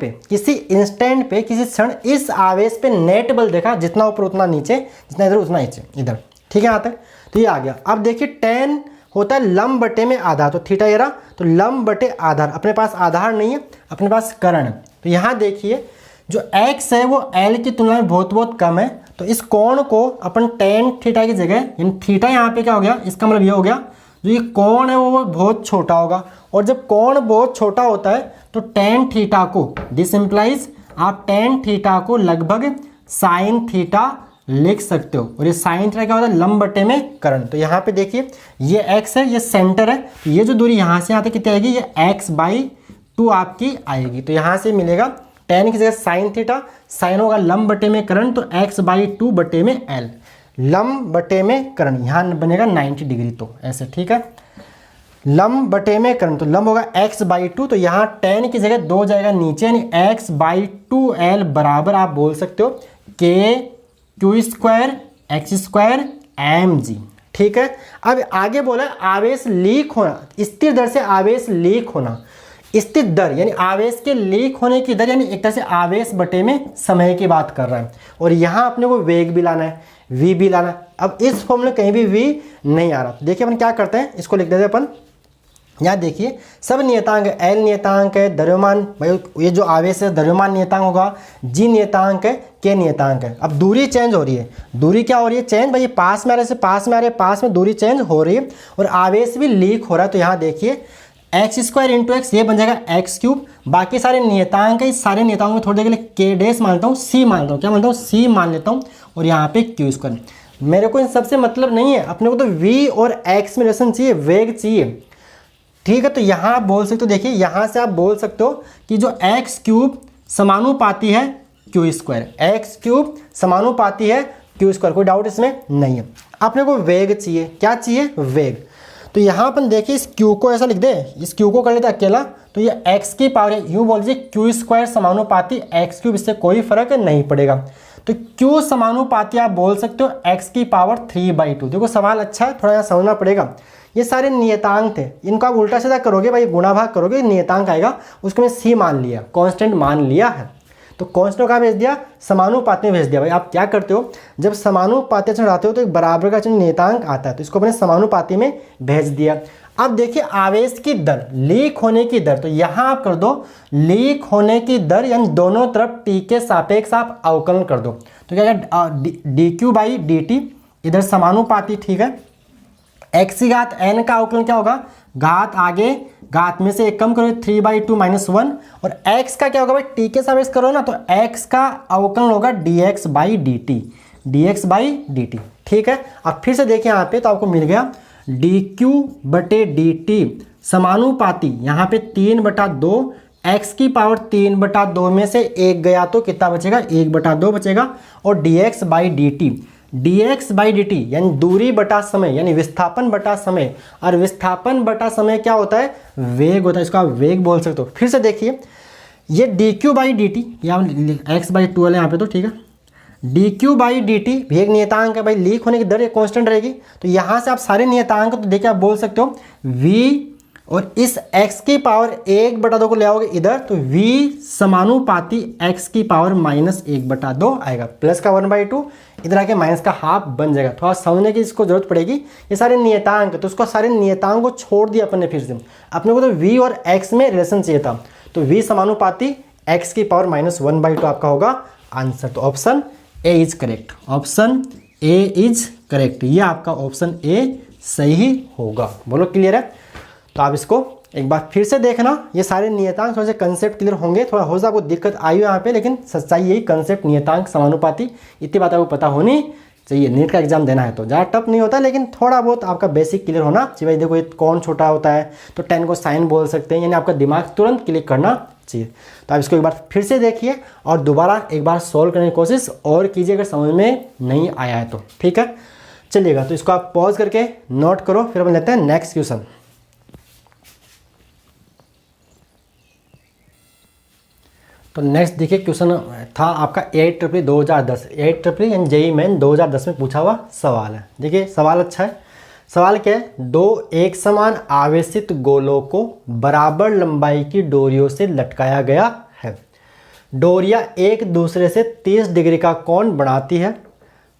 पे किसी क्षण इस आवेश पे नेट बल देखा, जितना ऊपर उतना नीचे, जितना इधर उतना नीचे, इधर ठीक है यहाँ तक, तो ये आ गया। अब देखिए टेन होता है लंब बटे में आधार, तो थीटा ये रहा, तो लंब बटे आधार, अपने पास आधार नहीं है, अपने पास कर्ण है। तो यहाँ देखिए जो x है वो l की तुलना में बहुत बहुत कम है, तो इस कोण को अपन टेन थीटा की जगह, यानी थीटा यहाँ पे क्या हो गया, इसका मतलब ये हो गया जो ये कोण है वो बहुत छोटा होगा, और जब कोण बहुत छोटा होता है तो टेन थीटा को, दिस इम्प्लाइज आप टेन थीटा को लगभग साइन थीटा लिख सकते हो, और ये साइन थीटा क्या होता है, लंब बटे में कर्ण। तो यहाँ पे देखिए ये x है, ये सेंटर है, तो ये जो दूरी यहाँ से यहाँ तक कितनी आएगी, ये x/2 आपकी आएगी। तो यहाँ से मिलेगा टेन की जगह साइन थीटा, साइन होगा लंब बटे में कर्ण, तो x/2 बटे में l, लंब बटे में कर्ण, यहाँ बनेगा 90 डिग्री, तो ऐसे ठीक है, लंब बटे में कर्ण, तो लंब होगा x/2, तो यहाँ टेन की जगह 2 जाएगा नीचे, यानी x/2l बराबर आप बोल सकते हो kq² x² mg। ठीक है, अब आगे बोला आवेश लीक होना, स्थिर दर से आवेश लीक होना, स्थिर दर यानी आवेश के लीक होने की दर, यानी एक तरह से आवेश बटे में समय की बात कर रहा है, और यहाँ अपने को वेग भी लाना है, v भी लाना है। अब इस फॉर्मूले कहीं भी v नहीं आ रहा, देखिए अपन क्या करते हैं, इसको लिख देते हैं अपन, यहाँ देखिए सब नियतांक है, L नियतांक है, द्रव्यमान भाई ये जो आवेश है द्रव्यमान नियतांक होगा, G नियतांक है, K नियतांक है। अब दूरी चेंज हो रही है, दूरी क्या हो रही है, चेंज, भाई पास में आ रहे से पास में आ रहे, पास में दूरी चेंज हो रही है, और आवेश भी लीक हो रहा है। तो यहाँ देखिए x² × x ये बन जाएगा x³, बाकी सारे नियतांक है, इस सारे नियतांकों में थोड़ी देर के लिए k' मानता हूँ, c मानता हूँ, क्या मानता हूँ, c मान लेता हूँ, और यहाँ पे q²। मेरे को इन सबसे मतलब नहीं है, अपने को तो v और x में रिलेशन चाहिए, वेग चाहिए। ठीक है, तो यहाँ आप बोल सकते हो, देखिए यहाँ से आप बोल सकते हो कि जो x³ समानुपाती है q², x³ समानुपाती है q², कोई डाउट इसमें नहीं है। अपने को वेग चाहिए, क्या चाहिए, वेग। तो यहाँ अपन देखिए इस q को ऐसा लिख दे, इस q को कर लेते अकेला, तो ये x की पावर है, यूँ बोल दीजिए q² समानुपाती x³, इससे कोई फर्क नहीं पड़ेगा। तो q समानुपाती आप बोल सकते हो x की पावर 3/2। देखो सवाल अच्छा है, थोड़ा यहाँ समझना पड़ेगा, ये सारे नियतांक थे, इनको आप उल्टा सीधा करोगे भाई, गुणा भाग करोगे, नियतांक आएगा, उसको मैं c मान लिया, कांस्टेंट मान लिया है, तो कांस्टेंट का भेज दिया, समानुपाती में भेज दिया। भाई आप क्या करते हो, जब समानुपाती चिन्ह आते हो तो एक बराबर का चिन्ह नियतांक आता है, तो इसको अपने समानुपाती में भेज दिया। अब देखिए आवेश की दर, लीक होने की दर, तो यहाँ आप कर दो लीक होने की दर, यानी दोनों तरफ t के सापेक्ष आप अवकलन कर दो, तो क्या dq/dt, इधर समानुपाती, ठीक है, x की घात n का अवकलन क्या होगा, घात आगे घात में से एक कम करो, 3/2 - 1, और x का क्या होगा भाई, t के सापेक्ष करो ना, तो x का अवकलन होगा dx/dt, dx/dt। ठीक है, अब फिर से देखिए यहाँ पे, तो आपको मिल गया dq/dt समानुपाती, यहाँ पे 3/2, x की पावर 3/2 में से एक गया तो कितना बचेगा, 1/2 बचेगा, और dx/dt, dx/dt यानी दूरी बटा समय, यानी विस्थापन बटा समय, और विस्थापन बटा समय क्या होता है, वेग होता है, इसको आप वेग बोल सकते हो। फिर से देखिए ये dq/dt, या x/2l यहाँ पे, तो ठीक है, dq/dt वेग नियतांक है भाई, लीक होने की दर एक कांस्टेंट रहेगी, तो यहाँ से आप सारे नियतांक तो देखिए आप बोल सकते हो v, और इस x की पावर 1/2 को ले आओगे इधर, तो v समानुपाती x की पावर -1/2 आएगा, प्लस का 1/2, इधर आके माइनस का हाफ बन जाएगा। थोड़ा समझने की इसको जरूरत पड़ेगी, ये सारे नियतांक, तो उसको सारे नियतांक को छोड़ दिया अपन ने, फिर से अपने को तो v और x में रिलेशन चाहिए था, तो v समानुपाती x की पावर -1/2 आपका होगा आंसर। तो option A is correct, option A is correct, ये आपका ऑप्शन ए सही होगा। बोलो क्लियर है? तो आप इसको एक बार फिर से देखना, ये सारे नियतांक थोड़े से कंसेप्ट क्लियर होंगे, थोड़ा हो सकता आपको दिक्कत आई हो यहाँ पे, लेकिन सच्चाई यही, कंसेप्ट नियतांक समानुपाती इतनी बात आपको पता होनी चाहिए। नीट का एग्जाम देना है तो ज़्यादा टफ नहीं होता, लेकिन थोड़ा बहुत आपका बेसिक क्लियर होना चाहिए। भाई देखो ये कौन छोटा होता है तो 10 को साइन बोल सकते हैं, यानी आपका दिमाग तुरंत क्लिक करना चाहिए। तो आप इसको एक बार फिर से देखिए और दोबारा एक बार सॉल्व करने की कोशिश और कीजिए, अगर समझ में नहीं आया है तो, ठीक है। चलिएगा, तो इसको आप पॉज करके नोट करो, फिर अपन लेते हैं नेक्स्ट क्वेश्चन। तो नेक्स्ट देखिए क्वेश्चन था आपका 8 2010, 8 यानी जेईई मेन 2010 में पूछा हुआ सवाल है। देखिए सवाल अच्छा है। सवाल क्या है, दो एक समान आवेशित गोलों को बराबर लंबाई की डोरियों से लटकाया गया है। डोरियां एक दूसरे से 30 डिग्री का कोण बनाती है।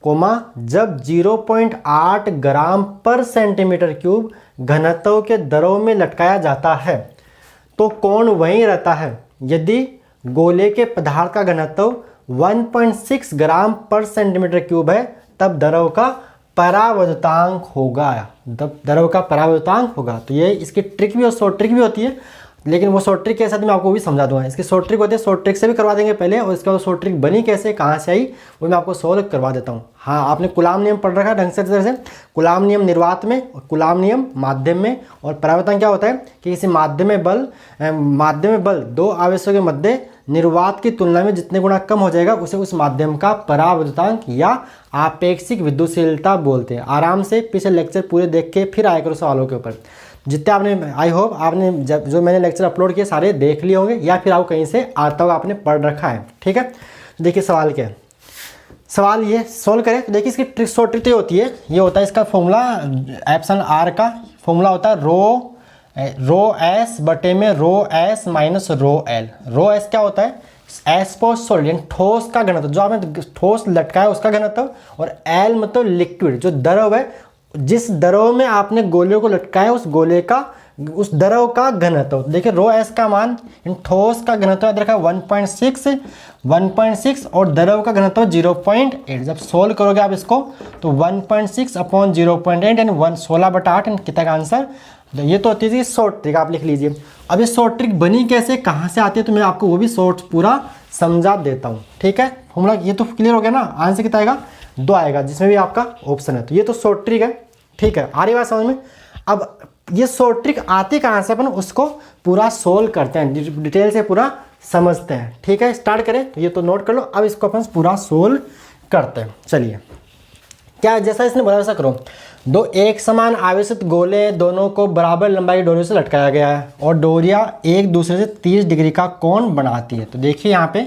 कोमा जब 0.8 ग्राम पर सेंटीमीटर क्यूब घनत्व के दरों में लटकाया जाता है तो कोण वहीं रहता है यदि गोले के पदार्थ का घनत्व 1.6 ग्राम पर सेंटीमीटर क्यूब है, तब द्रव का परावर्तांक होगा। द्रव का परावर्तांक होगा। तो ये इसकी ट्रिक भी और शॉर्ट ट्रिक भी होती है, लेकिन वो शॉर्ट ट्रिक के साथ मैं आपको भी समझा दूंगा। इसकी शॉर्ट ट्रिक होती है, शॉर्ट ट्रिक से भी करवा देंगे पहले, और इसका शॉर्ट ट्रिक बनी कैसे, कहाँ से आई, वो मैं आपको सोल्व करवा देता हूँ। हाँ, आपने कूलाम नियम पढ़ रखा है ढंग से तरह से। कूलाम नियम निर्वात में, कूलाम नियम माध्यम में, और परावर्तन क्या होता है कि किसी माध्यम में बल दो आवेशों के मध्य निर्वात की तुलना में जितने गुना कम हो जाएगा उसे उस माध्यम का परावर्तांक या आपेक्षिक विद्युतशीलता बोलते हैं। आराम से पिछले लेक्चर पूरे देख के फिर आया करो सवालों के ऊपर। जितने आपने, आई होप आपने जो मैंने लेक्चर अपलोड किए सारे देख लिए होंगे, या फिर आपको कहीं से आता हुआ आपने पढ़ रखा है। ठीक है, देखिए सवाल क्या है। सवाल ये सोल्व करें तो देखिए इसकी ट्रिक, शॉर्ट ट्रिक होती है, ये होता है इसका फॉर्मूला, एप्सिलॉन आर का फॉर्मूला होता है रो एस बटे में rho S minus rho L. Rho S क्या होता है, एस पर सॉलिड ठोस का घनत्व, जो आपने ठोस लटकाया उसका घनत्व, और एल मतलब लिक्विड जो द्रव है, जिस द्रव में आपने गोले को लटकाया उस गोले का, उस द्रव का घनत्व। देखिए रो एस का मान इन ठोस का घनत्व याद रखा 1.6 और द्रव का घनत्व 0.8। जब सोल्व करोगे आप इसको तो 1.6 अपॉन 0.8 यानी 16/8 कितना का आंसर। ये तो होती है शॉर्ट ट्रिक, आप लिख लीजिए। अब ये शॉर्ट ट्रिक बनी कैसे, कहाँ से आती है, तो मैं आपको वो भी शॉर्ट पूरा समझा देता हूँ। ठीक है, फॉर्मूला ये तो क्लियर हो गया ना। आंसर कितना आएगा, 2 आएगा, जिसमें भी आपका ऑप्शन है। तो ये तो शॉर्ट ट्रिक है। ठीक है, आ रही बात समझ में। अब ये शॉर्ट ट्रिक आती कहाँ से, अपन उसको पूरा सोल्व करते हैं, डिटेल से पूरा समझते हैं। ठीक है, स्टार्ट करें। तो ये तो नोट कर लो, अब इसको अपन पूरा सोल्व करते हैं। चलिए, क्या जैसा इसने बोला वैसा करो। दो एक समान आवेशित गोले दोनों को बराबर लंबाई डोरियों से लटकाया गया है और डोरियां एक दूसरे से 30 डिग्री का कोण बनाती है। तो देखिए यहाँ पे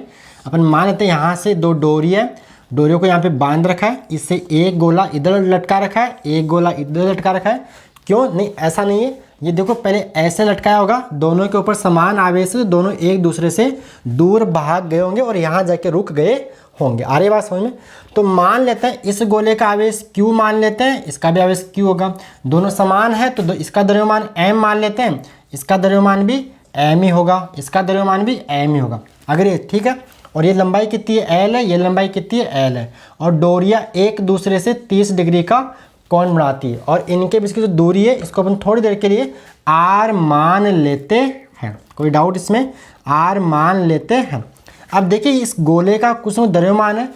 अपन मान लेते हैं, यहाँ से 2 डोरी है, डोरियों को यहाँ पे बांध रखा है, इससे एक गोला इधर लटका रखा है, एक गोला इधर लटका रखा है। क्यों नहीं, ऐसा नहीं है, ये देखो पहले ऐसे लटकाया होगा, दोनों के ऊपर समान आवेश, दोनों एक दूसरे से दूर भाग गए होंगे और यहाँ जाके रुक गए होंगे। आ रही बात समझ में। तो मान लेते हैं इस गोले का आवेश Q मान लेते हैं, इसका भी आवेश Q होगा, दोनों समान है तो इसका द्रव्यमान M मान लेते हैं, इसका द्रव्यमान भी M ही होगा, इसका द्रव्यमान भी M ही होगा। अगर ये ठीक है, और ये लंबाई कितनी है L है, ये लंबाई कितनी है L है, और डोरियां एक दूसरे से 30 डिग्री का कोण बनाती है, और इनके बीच की जो दूरी है इसको अपन थोड़ी देर के लिए R मान लेते हैं। कोई डाउट इसमें, R मान लेते हैं। अब देखिए इस गोले का कुछ द्रव्यमान है,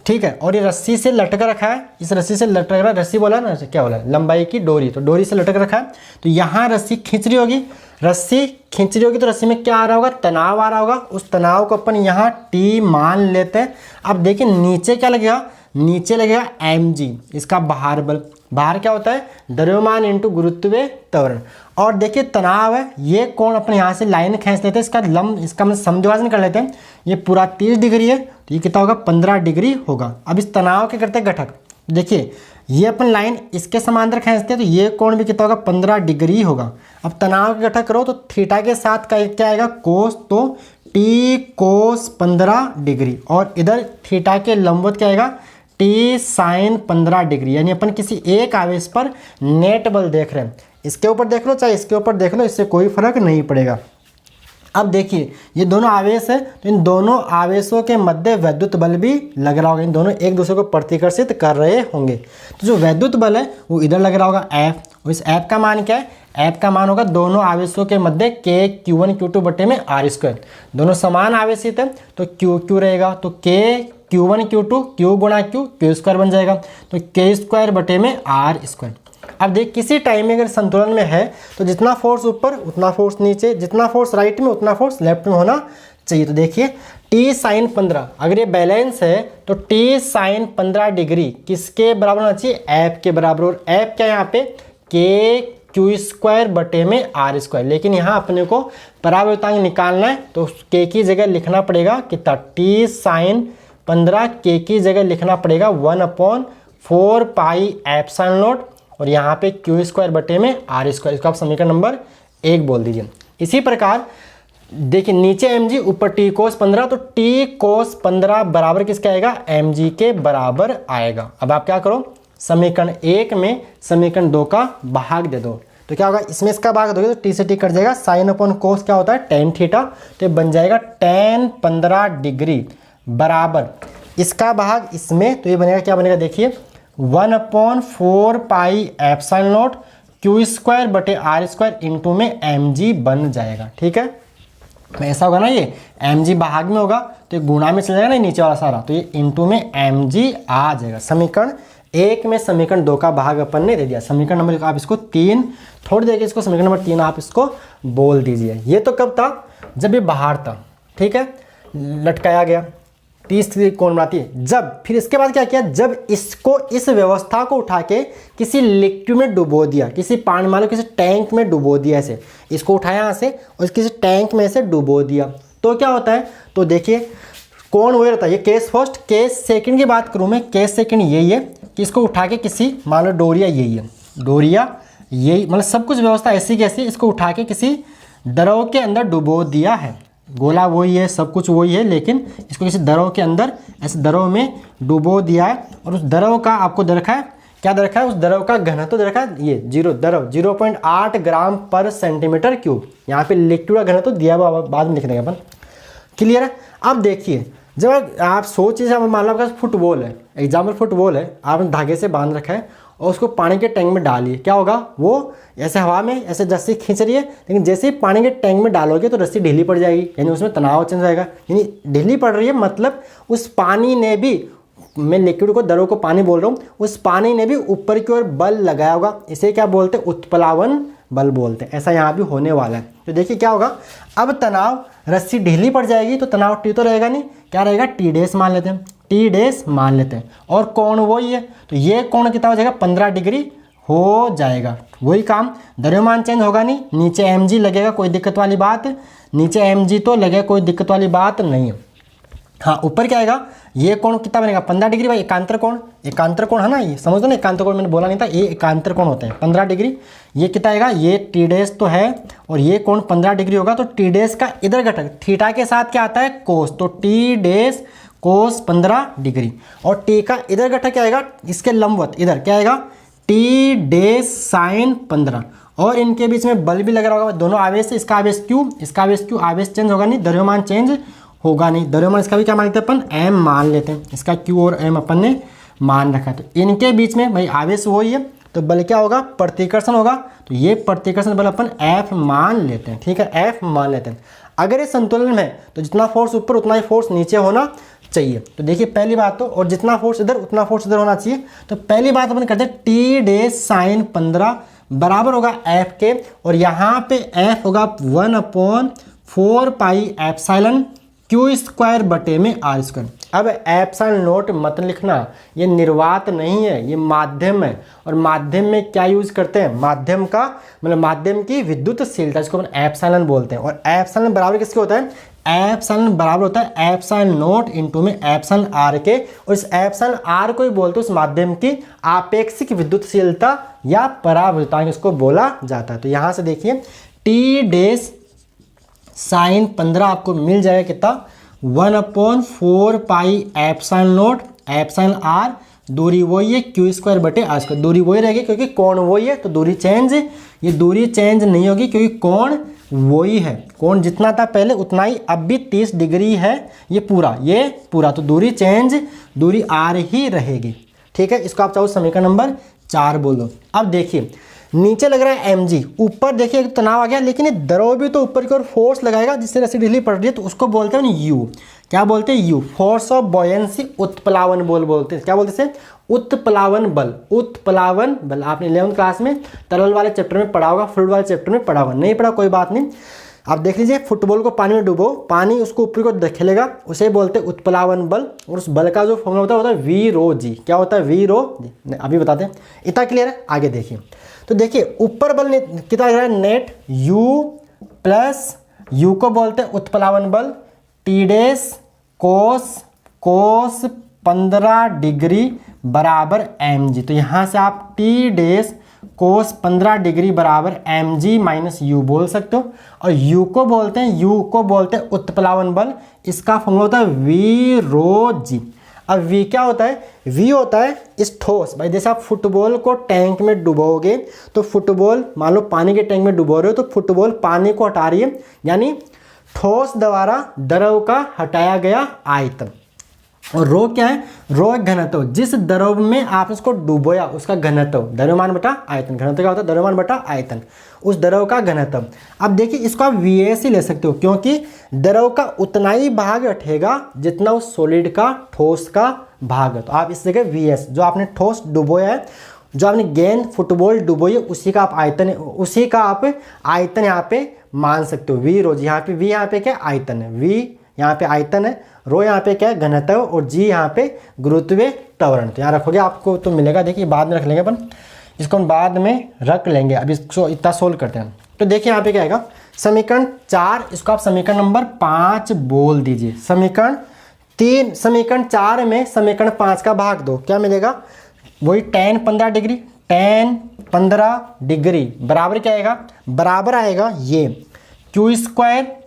ठीक है, और ये रस्सी से लटक रखा है, इस रस्सी से लटक रहा है, रस्सी बोला ना, क्या बोला, लंबाई की डोरी, तो डोरी से लटक रखा है। तो यहाँ रस्सी खींच रही होगी, रस्सी खींच रही होगी तो रस्सी में क्या आ रहा होगा, तनाव आ रहा होगा। उस तनाव को अपन यहाँ T मान लेते हैं। अब देखिए नीचे क्या लगेगा, नीचे लगेगा mg, इसका बाहर बल। बाहर क्या होता है, द्रव्यमान इंटू गुरुत्वीय त्वरण। और देखिए तनाव है, ये कोण अपन यहाँ से लाइन खींच लेते हैं, इसका लंब, इसका मतलब समद्विभाजन कर लेते हैं। ये पूरा 30 डिग्री है तो ये कितना होगा, 15 डिग्री होगा। अब इस तनाव के करते हैं घटक, देखिए ये अपन लाइन इसके समांतर खींचते हैं तो ये कोण भी कितना होगा, 15 डिग्री होगा। अब तनाव के घटक करो तो थीटा के साथ क्या आएगा, कोस, तो T कोस 15 डिग्री, और इधर थीटा के लंबवत क्या आएगा, T साइन 15 डिग्री। यानी अपन किसी एक आवेश पर नेट बल देख रहे हैं, इसके ऊपर देख लो चाहे इसके ऊपर देख लो, इससे कोई फर्क नहीं पड़ेगा। अब देखिए ये दोनों आवेश है, तो इन दोनों आवेशों के मध्य वैद्युत बल भी लग रहा होगा, इन दोनों एक दूसरे को प्रतिकर्षित कर रहे होंगे। तो जो वैद्युत बल है वो इधर लग रहा होगा F, और इस F का मान क्या है, F का मान होगा दोनों आवेशों के मध्य K Q1 Q2 बटे में R²। दोनों समान आवेशित है तो Q रहेगा, तो K Q1 Q2 Q गुणा Q² बन जाएगा, तो K² बटे में R²। अब देख किसी टाइम में अगर संतुलन में है तो जितना फोर्स ऊपर उतना फोर्स नीचे, जितना फोर्स राइट में उतना फोर्स लेफ्ट में होना चाहिए। तो देखिए T साइन 15, अगर ये बैलेंस है तो T साइन 15 डिग्री किसके बराबर होना चाहिए, F के बराबर। और F क्या है यहाँ पे, K Q² बटे में R²। लेकिन यहाँ अपने को परावर्तांक निकालना है तो K की जगह लिखना पड़ेगा कितना, T साइन 15, K की जगह लिखना पड़ेगा 1/4 पाई एप्सिलॉन नॉट, और यहाँ पे Q² बटे में R²। इसको आप समीकरण नंबर 1 बोल दीजिए। इसी प्रकार देखिए नीचे mg ऊपर t cos 15, तो t cos 15 बराबर किसका आएगा, mg के बराबर आएगा। अब आप क्या करो, समीकरण 1 में समीकरण 2 का भाग दे दो, तो क्या होगा, इसमें इसका भाग दोगे तो t से t कट जाएगा, साइन अपॉन कोस क्या होता है tan थीटा, तो बन जाएगा tan 15 डिग्री बराबर इसका भाग इसमें, तो ये बनेगा क्या बनेगा, देखिए 1/4 pi epsilon naught q square बटे आर स्क्वायर इंटू में mg बन जाएगा। ठीक है, ऐसा होगा ना, ये mg भाग में होगा तो ये गुणा में चला जाएगा ना नीचे वाला सारा, तो ये इंटू में mg आ जाएगा। समीकरण 1 में समीकरण 2 का भाग अपन ने दे दिया। समीकरण नंबर आप इसको 3 थोड़ी देर के इसको समीकरण नंबर 3 आप इसको बोल दीजिए। ये तो कब था, जब ये बाहर था, ठीक है, लटकाया गया 30 डिग्री कोण बनाती है। जब फिर इसके बाद क्या किया, जब इसको इस व्यवस्था को उठा के किसी लिक्विड में डुबो दिया, किसी पानी मान लो किसी टैंक में डुबो दिया, ऐसे इसको उठाया यहाँ से और किसी टैंक में से डुबो दिया, तो क्या होता है, तो देखिए कोण वही रहता है। ये केस फर्स्ट, केस सेकंड की बात करूँ मैं, केस सेकंड यही है कि इसको उठा के किसी मान लो डोरिया यही है, डोरिया यही मतलब सब कुछ व्यवस्था ऐसी कैसी, इसको उठा के किसी द्रव के अंदर डुबो दिया है, गोला वही है, सब कुछ वही है, लेकिन इसको किसी द्रव के अंदर ऐसे द्रव में डुबो दिया है और उस द्रव का आपको दे रखा है, क्या दे रखा है, उस द्रव का घनत्व दे रखा है, ये द्रव 0.8 ग्राम पर सेंटीमीटर क्यूब। यहाँ पे लिक्विड का घनत्व दिया हुआ, बाद में लिख देंगे अपन, क्लियर है। अब देखिए जब आप सोचिए, मान लो आपका फुटबॉल है, एग्जाम्पल फुटबॉल है, आपने धागे से बांध रखा है और उसको पानी के टैंक में डालिए, क्या होगा, वो ऐसे हवा में ऐसे रस्सी खींच रही है, लेकिन जैसे ही पानी के टैंक में डालोगे तो रस्सी ढीली पड़ जाएगी, यानी उसमें तनाव चेंज होगा, यानी ढीली पड़ रही है, मतलब उस पानी ने भी, मैं लिक्विड को द्रव को पानी बोल रहा हूँ, उस पानी ने भी ऊपर की ओर बल लगाया होगा, इसे क्या बोलते हैं, उत्प्लावन बल बोलते हैं। ऐसा यहाँ भी होने वाला है। तो देखिए क्या होगा, अब तनाव, रस्सी ढीली पड़ जाएगी तो तनाव टी तो रहेगा नहीं, क्या रहेगा, टी डैश मान लेते हैं, टी डैश मान लेते हैं, और कोण वही है, तो ये कोण कितना हो जाएगा, 15 डिग्री हो जाएगा। वही काम, द्रव्यमान चेंज होगा नहीं, नीचे mg लगेगा, कोई दिक्कत वाली बात, नीचे mg तो लगे, कोई दिक्कत वाली बात नहीं है। हाँ, ऊपर क्या आएगा, ये कोण कितना बनेगा, 15 डिग्री, भाई एकांतर कोण है ना, ये समझ दो ना, एकांतर कोण मैंने बोला नहीं था, ये एकांतर कोण होते हैं 15 डिग्री। ये कितना आएगा, ये टी डैश तो है और ये कोण 15 डिग्री होगा, तो टी डैश का इधर घटक थीटा के साथ क्या आता है, कोस, तो टी डैश कोस 15 डिग्री, और टी का इधर घटक क्या आएगा, इसके लंबवत इधर क्या आएगा, टी डैश साइन 15, और इनके बीच में बल भी लगा होगा, दोनों आवेश से, इसका आवेश क्यू, इसका आवेश क्यू, आवेश चेंज होगा नहीं, द्रव्यमान चेंज होगा नहीं, द्रव्यमान इसका भी क्या मान लेते हैं अपन, m मान लेते हैं, इसका q और m अपन ने मान रखा है। तो इनके बीच में भाई आवेश वही है, तो बल क्या होगा, प्रतिकर्षण होगा, तो ये प्रतिकर्षण बल अपन F मान लेते हैं। ठीक है, F मान लेते हैं। अगर ये संतुलन में है तो जितना फोर्स ऊपर उतना ही फोर्स नीचे होना चाहिए। तो देखिए पहली बात तो, और जितना फोर्स इधर उतना फोर्स इधर होना चाहिए। तो पहली बात अपन करते हैं, टी डैश साइन 15 बराबर होगा F के, और यहाँ पे F होगा 1/4 पाई एप्सिलॉन क्यू स्क्वायर बटे में आर स्क्वायर। अब एप्सिलॉन नोट मत लिखना, ये निर्वात नहीं है, ये माध्यम है, और माध्यम में क्या यूज करते हैं, माध्यम का मतलब माध्यम की विद्युतशीलता, इसको अपन एप्सिलॉन बोलते हैं। और एप्सिलॉन बराबर किसके होता है, एप्सिलॉन बराबर होता है एप्सिलॉन नोट इंटू में एप्सिलॉन आर के, और इस एप्सिलॉन आर को ही बोलते हैं उस माध्यम की आपेक्षिक विद्युतशीलता या परावृत्तांक इसको बोला जाता है। तो यहाँ से देखिए टी डैश साइन 15 आपको मिल जाएगा कितना, 1/4 pi epsilon naught epsilon r, दूरी वही है क्यू स्क्वायर बटे आर स्क्वायर, दूरी वही रहेगी क्योंकि कोण वही है, तो दूरी चेंज, ये दूरी चेंज नहीं होगी क्योंकि कोण वही है, कोण जितना था पहले उतना ही अब भी 30 डिग्री है, ये पूरा, तो दूरी चेंज, दूरी आर ही रहेगी। ठीक है, इसको आप चाहो समीकरण नंबर 4 बोलो। अब देखिए नीचे लग रहा है mg, ऊपर देखिए तनाव आ गया, लेकिन ये द्रव भी तो ऊपर की ओर फोर्स लगाएगा जिससे रस्सी ढीली पड़ रही है, तो उसको बोलते हैं u, क्या बोलते हैं u, फोर्स ऑफ बॉयंसी, उत्प्लावन बल बोलते हैं। क्या बोलते हैं, उत्प्लावन बल, उत्प्लावन बल। आपने 11वीं क्लास में तरल वाले चैप्टर में पढ़ा होगा, फ्लूइड वाले चैप्टर में पढ़ा होगा, नहीं पढ़ा कोई बात नहीं। आप देख लीजिए, फुटबॉल को पानी में डुबो, पानी उसको ऊपर को धकेलेगा, उसे बोलते हैं उत्प्लावन बल, और उस बल का जो फॉर्मूला होता है वी रो जी। क्या होता है, वी रो जी, अभी बताते हैं। इतना क्लियर है, आगे देखिए। तो देखिए ऊपर बल कितना लग रहा है, नेट u प्लस u को बोलते हैं उत्प्लावन बल, टी डैश कोस 15 डिग्री बराबर mg। तो यहाँ से आप टी डैश कोस 15 डिग्री बराबर mg माइनस यू बोल सकते हो। और यू को बोलते हैं उत्प्लावन बल, इसका फॉर्मूला होता है v रो जी। अब v क्या होता है, v होता है इस ठोस, भाई जैसे आप फुटबॉल को टैंक में डुबोगे तो फुटबॉल, मान लो पानी के टैंक में डुबो रहे हो तो फुटबॉल पानी को हटा रही है, यानी ठोस द्वारा द्रव का हटाया गया आयतन। और रो क्या है, रो एक घनत्व, जिस द्रव में आपने उसको डुबोया उसका घनत्व, द्रव्यमान बटा आयतन। घनत्व क्या होता है, द्रव्यमान बटा आयतन, उस द्रव का घनत्व। अब देखिए इसको आप वीएस ही ले सकते हो, क्योंकि द्रव का उतना ही भाग हटेगा जितना उस सॉलिड का, ठोस का भाग है। तो आप इस जगह वीएस, जो आपने ठोस डुबोया है, जो आपने गेंद फुटबॉल डुबोई है, उसी का आप आयतन यहाँ पे मान सकते हो, वी रो जी। यहाँ पे वी यहाँ पे क्या आयतन है, वी यहाँ पे आयतन है, रो यहाँ पे क्या है घनत्व, और जी यहाँ पे गुरुत्वीय त्वरण। तो यहाँ रखोगे आपको तो मिलेगा, देखिए बाद में रख लेंगे अपन, इसको हम बाद में रख लेंगे, अभी इसको इतना सोल्व करते हैं। तो देखिए यहाँ पे क्या आएगा, समीकरण 4, इसको आप समीकरण नंबर 5 बोल दीजिए। समीकरण 4 में समीकरण 5 का भाग दो, क्या मिलेगा, वही tan 15 डिग्री, tan 15 डिग्री बराबर क्या आएगा, बराबर आएगा ये क्यू स्क्वायर